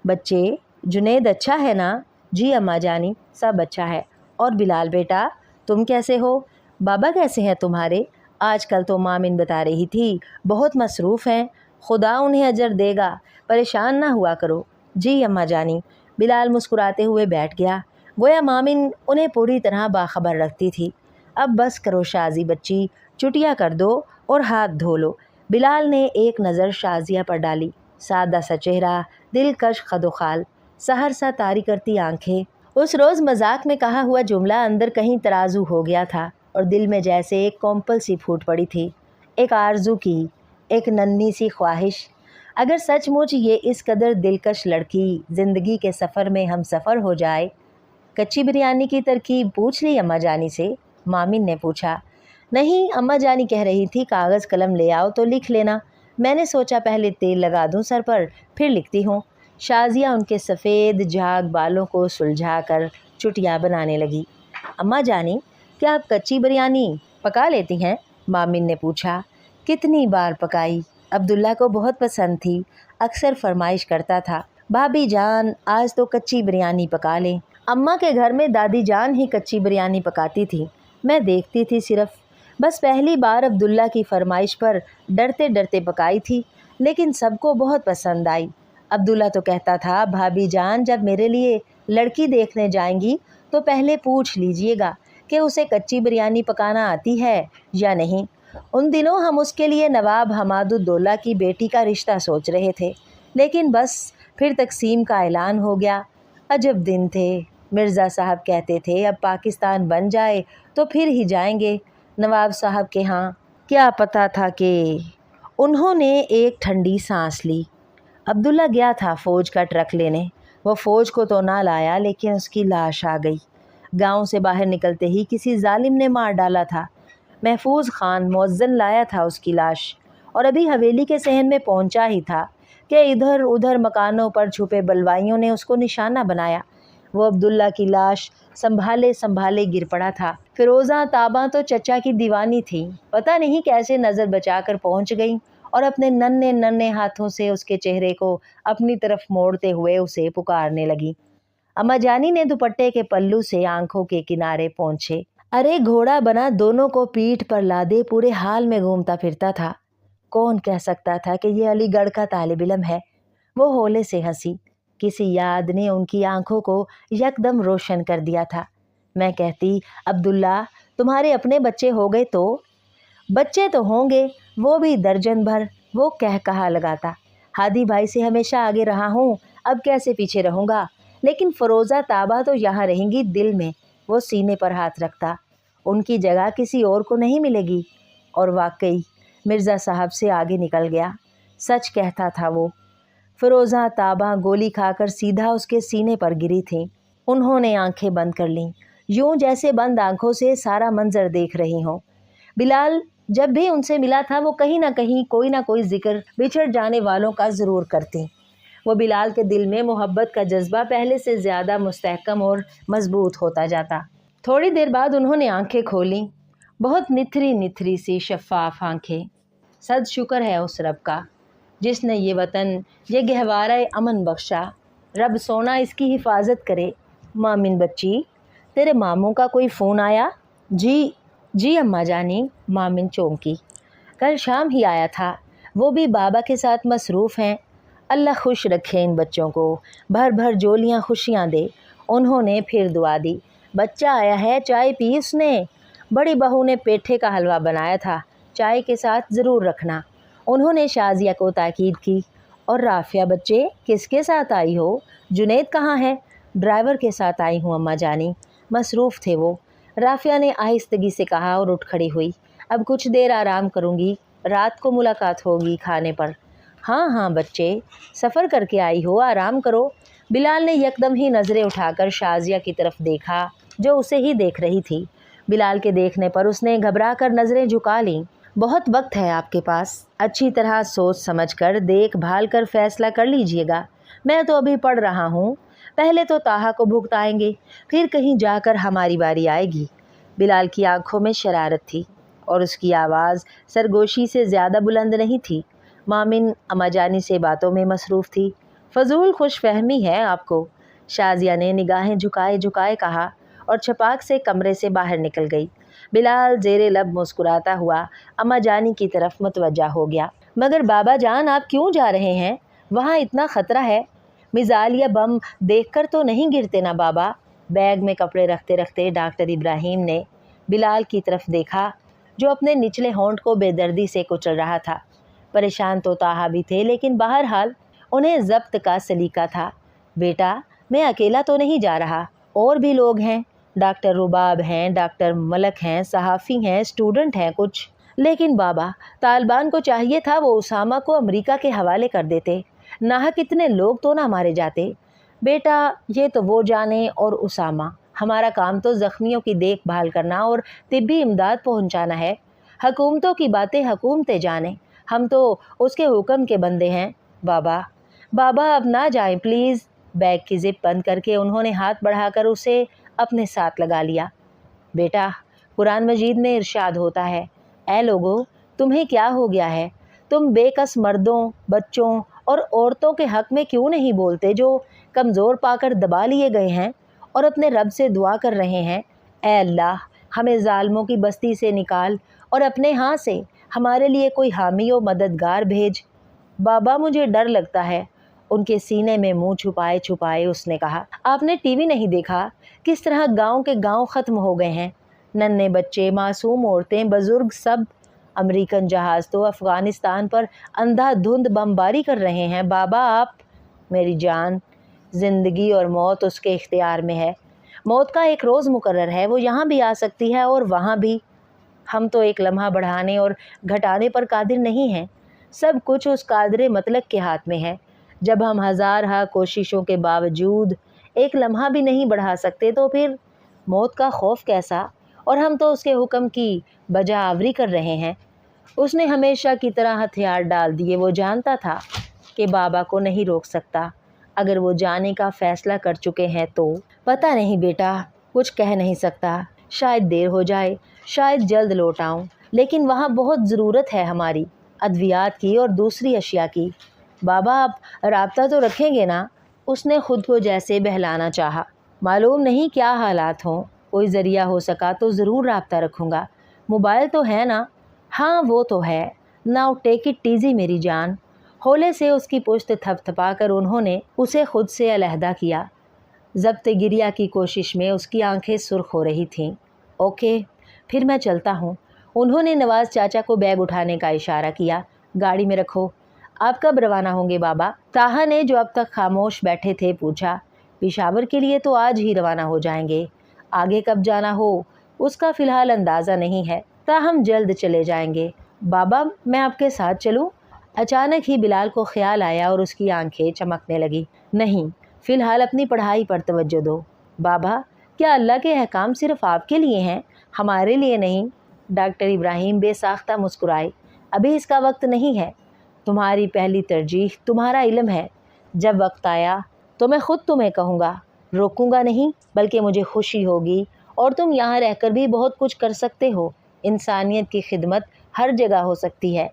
बच्चे? जुनैद अच्छा है ना? जी अम्मा जानी, सब अच्छा है। और बिलाल बेटा, तुम कैसे हो? बाबा कैसे हैं तुम्हारे? आजकल तो मामिन बता रही थी बहुत मसरूफ़ हैं। खुदा उन्हें अजर देगा, परेशान ना हुआ करो। जी अम्मा जानी। बिलाल मुस्कुराते हुए बैठ गया, गोया मामिन उन्हें पूरी तरह बाखबर रखती थी। अब बस करो शाजी बच्ची, चुटिया कर दो और हाथ धो लो। बिलाल ने एक नज़र शाजिया पर डाली। सादा सा चेहरा, दिलकश खदोखाल, सहर सा तारी करती आंखें। उस रोज़ मजाक में कहा हुआ जुमला अंदर कहीं तराजू हो गया था और दिल में जैसे एक कॉम्पल सी फूट पड़ी थी, एक आरजू की, एक नन्ही सी ख्वाहिश। अगर सचमुच ये इस कदर दिलकश लड़की ज़िंदगी के सफ़र में हम सफ़र हो जाए। कच्ची बिरयानी की तरकीब पूछ ली अम्मा जानी से? मामिन ने पूछा। नहीं, अम्मा जानी कह रही थी कागज़ कलम ले आओ तो लिख लेना। मैंने सोचा पहले तेल लगा दूं सर पर, फिर लिखती हूँ। शाजिया उनके सफ़ेद झाग बालों को सुलझा कर चुटिया बनाने लगी। अम्मा जानी, क्या आप कच्ची बिरयानी पका लेती हैं? मामिन ने पूछा। कितनी बार पकाई, अब्दुल्ला को बहुत पसंद थी, अक्सर फरमाइश करता था, भाभी जान आज तो कच्ची बिरयानी पका लें। अम्मा के घर में दादी जान ही कच्ची बिरयानी पकाती थी, मैं देखती थी सिर्फ। बस पहली बार अब्दुल्ला की फरमाइश पर डरते डरते पकाई थी, लेकिन सबको बहुत पसंद आई। अब्दुल्ला तो कहता था, भाभी जान जब मेरे लिए लड़की देखने जाएंगी तो पहले पूछ लीजिएगा कि उसे कच्ची बिरयानी पकाना आती है या नहीं। उन दिनों हम उसके लिए नवाब हमादुद्दौला की बेटी का रिश्ता सोच रहे थे, लेकिन बस फिर तकसीम का ऐलान हो गया। अजब दिन थे। मिर्ज़ा साहब कहते थे अब पाकिस्तान बन जाए तो फिर ही जाएंगे नवाब साहब के यहाँ। क्या पता था कि उन्होंने एक ठंडी सांस ली। अब्दुल्ला गया था फ़ौज का ट्रक लेने। वो फ़ौज को तो ना लाया, लेकिन उसकी लाश आ गई। गांव से बाहर निकलते ही किसी जालिम ने मार डाला था। महफूज खान मुअज्जन लाया था उसकी लाश, और अभी हवेली के सहन में पहुंचा ही था कि इधर उधर मकानों पर छुपे बलवाइयों ने उसको निशाना बनाया। वो अब्दुल्ला की लाश संभाले संभाले गिर पड़ा था। फिरोज़ा ताबा तो चचा की दीवानी थी, पता नहीं कैसे नज़र बचाकर पहुंच गई और अपने नन्हे नन्हे हाथों से उसके चेहरे को अपनी तरफ मोड़ते हुए उसे पुकारने लगी। अम्मा जानी ने दुपट्टे के पल्लू से आंखों के किनारे पोंछे। अरे घोड़ा बना दोनों को पीठ पर लादे पूरे हाल में घूमता फिरता था। कौन कह सकता था कि ये अलीगढ़ का तालिब इल्म है? वो होले से हंसी। किसी याद ने उनकी आंखों को यकदम रोशन कर दिया था। मैं कहती, अब्दुल्ला तुम्हारे अपने बच्चे हो गए तो? बच्चे तो होंगे, वो भी दर्जन भर। वो कह कहा लगाता, हादी भाई से हमेशा आगे रहा हूँ, अब कैसे पीछे रहूँगा। लेकिन फ़रोज़ा ताबा तो यहाँ रहेंगी दिल में। वो सीने पर हाथ रखता, उनकी जगह किसी और को नहीं मिलेगी। और वाकई मिर्ज़ा साहब से आगे निकल गया। सच कहता था वो। फ़िरोज़ा ताबा गोली खाकर सीधा उसके सीने पर गिरी थी। उन्होंने आंखें बंद कर लीं, यूं जैसे बंद आंखों से सारा मंजर देख रही हों। बिलाल जब भी उनसे मिला था वो कहीं ना कोई जिक्र बिछड़ जाने वालों का ज़रूर करती। वो बिलाल के दिल में मोहब्बत का जज्बा पहले से ज़्यादा मुस्तहकम और मजबूत होता जाता। थोड़ी देर बाद उन्होंने आंखें खोलीं, बहुत निथरी निथरी सी शफ़ाफ़ आंखें। सद शुक्र है उस रब का, जिसने ये वतन ये गहवारा अमन बख्शा, रब सोना इसकी हिफाजत करे। मामिन बच्ची, तेरे मामू का कोई फ़ोन आया? जी जी अम्मा जानी, मामिन चौंकी। कल शाम ही आया था, वो भी बाबा के साथ मसरूफ़ हैं। अल्लाह खुश रखे इन बच्चों को, भर भर जोलियाँ खुशियाँ दे। उन्होंने फिर दुआ दी। बच्चा आया है, चाय पी उसने? बड़ी बहू ने पेठे का हलवा बनाया था, चाय के साथ ज़रूर रखना। उन्होंने शाजिया को ताकीद की। और राफिया बच्चे, किसके साथ आई हो? जुनैद कहाँ है? ड्राइवर के साथ आई हूँ अम्मा जानी, मसरूफ़ थे वो। राफिया ने आहिस्तगी से कहा और उठ खड़ी हुई। अब कुछ देर आराम करूँगी, रात को मुलाकात होगी खाने पर। हाँ हाँ बच्चे, सफ़र करके आई हो, आराम करो। बिलाल ने यकदम ही नज़रें उठाकर शाजिया की तरफ देखा, जो उसे ही देख रही थी। बिलाल के देखने पर उसने घबरा कर नज़रें झुका लीं। बहुत वक्त है आपके पास, अच्छी तरह सोच समझकर देख भाल कर फैसला कर लीजिएगा। मैं तो अभी पढ़ रहा हूँ, पहले तो ताहा को भुगताएंगे, फिर कहीं जाकर हमारी बारी आएगी। बिलाल की आंखों में शरारत थी और उसकी आवाज़ सरगोशी से ज़्यादा बुलंद नहीं थी। मामिन अम्माजानी से बातों में मसरूफ़ थी। फजूल खुशफहमी है आपको, शाजिया ने निगाहें झुकाए झुकाए कहा और छपाक से कमरे से बाहर निकल गई। बिलाल ज़ेरे लब मुस्कुराता हुआ अम्माजानी की तरफ मुतवज्जा हो गया। मगर बाबा जान, आप क्यों जा रहे हैं? वहाँ इतना ख़तरा है। मिसाइल या बम देखकर तो नहीं गिरते ना बाबा? बैग में कपड़े रखते रखते डॉक्टर इब्राहिम ने बिलाल की तरफ देखा, जो अपने निचले होंठ को बेदर्दी से कुचल रहा था। परेशान तो ताहा भी थे, लेकिन बहरहाल उन्हें ज़ब्त का सलीका था। बेटा, मैं अकेला तो नहीं जा रहा, और भी लोग हैं। डॉक्टर रुबाब हैं, डॉक्टर मलक हैं, सहाफ़ी हैं, स्टूडेंट हैं कुछ। लेकिन बाबा, तालिबान को चाहिए था वो उसामा को अमेरिका के हवाले कर देते, नाहक इतने लोग तो ना मारे जाते। बेटा, ये तो वो जाने और उसामा, हमारा काम तो ज़ख्मियों की देखभाल करना और तिब्बी इमदाद पहुंचाना है। हुकूमतों की बातें हुकूमतें जाने, हम तो उसके हुक्म के बंदे हैं। बाबा बाबा, अब ना जाएं प्लीज़। बैग की जिप बंद करके उन्होंने हाथ बढ़ाकर उसे अपने साथ लगा लिया। बेटा, कुरान मजीद में इरशाद होता है, ऐ लोगों, तुम्हें क्या हो गया है? तुम बेकस मर्दों, बच्चों और औरतों के हक़ में क्यों नहीं बोलते, जो कमज़ोर पाकर दबा लिए गए हैं और अपने रब से दुआ कर रहे हैं, ऐ अल्लाह, हमें ज़ालिमों की बस्ती से निकाल और अपने यहाँ से हमारे लिए कोई हामी व मददगार भेज। बाबा, मुझे डर लगता है। उनके सीने में मुंह छुपाए छुपाए उसने कहा, आपने टीवी नहीं देखा किस तरह गांव के गांव ख़त्म हो गए हैं? नन्हे बच्चे, मासूम औरतें, बुज़ुर्ग, सब। अमेरिकन जहाज़ तो अफ़गानिस्तान पर अंधाधुंध बमबारी कर रहे हैं। बाबा आप, मेरी जान, ज़िंदगी और मौत उसके इख्तियार में है। मौत का एक रोज़ मुकर्रर है, वो यहाँ भी आ सकती है और वहाँ भी। हम तो एक लम्हा बढ़ाने और घटाने पर कादिर नहीं हैं। सब कुछ उस कादिर मतलब के हाथ में है। जब हम हज़ार कोशिशों के बावजूद एक लम्हा भी नहीं बढ़ा सकते, तो फिर मौत का खौफ कैसा? और हम तो उसके हुक्म की बजा आवरी कर रहे हैं। उसने हमेशा की तरह हथियार डाल दिए। वो जानता था कि बाबा को नहीं रोक सकता। अगर वो जाने का फ़ैसला कर चुके हैं तो पता नहीं बेटा, कुछ कह नहीं सकता। शायद देर हो जाए, शायद जल्द लौट आऊँ, लेकिन वहाँ बहुत ज़रूरत है हमारी अद्वियात की और दूसरी अशिया की। बाबा, आप राब्ता तो रखेंगे ना? उसने ख़ुद को जैसे बहलाना चाहा। मालूम नहीं क्या हालात हों, कोई ज़रिया हो सका तो ज़रूर राब्ता रखूँगा। मोबाइल तो है ना? हाँ, वो तो है। नाउ टेक इट ईज़ी मेरी जान। होले से उसकी पुश्त थपथपा कर उन्होंने उसे खुद से अलहदा किया। ज़ब्त गिरिया की कोशिश में उसकी आंखें सुर्ख हो रही थीं। ओके, फिर मैं चलता हूँ। उन्होंने नवाज़ चाचा को बैग उठाने का इशारा किया। गाड़ी में रखो। आप कब रवाना होंगे बाबा? ताहा ने, जो अब तक खामोश बैठे थे, पूछा। पेशावर के लिए तो आज ही रवाना हो जाएंगे। आगे कब जाना हो उसका फ़िलहाल अंदाज़ा नहीं है, ताहम जल्द चले जाएंगे। बाबा, मैं आपके साथ चलूँ? अचानक ही बिलाल को ख्याल आया और उसकी आंखें चमकने लगी। नहीं, फ़िलहाल अपनी पढ़ाई पर तवज्जो दो। बाबा, क्या अल्लाह के अहकाम सिर्फ़ आपके लिए हैं, हमारे लिए नहीं? डॉक्टर इब्राहिम बेसाख्ता मुस्कुराए। अभी इसका वक्त नहीं है। तुम्हारी पहली तरजीह तुम्हारा इल्म है। जब वक्त आया तो मैं ख़ुद तुम्हें कहूँगा, रोकूँगा नहीं, बल्कि मुझे खुशी होगी। और तुम यहाँ रहकर भी बहुत कुछ कर सकते हो। इंसानियत की खिदमत हर जगह हो सकती है।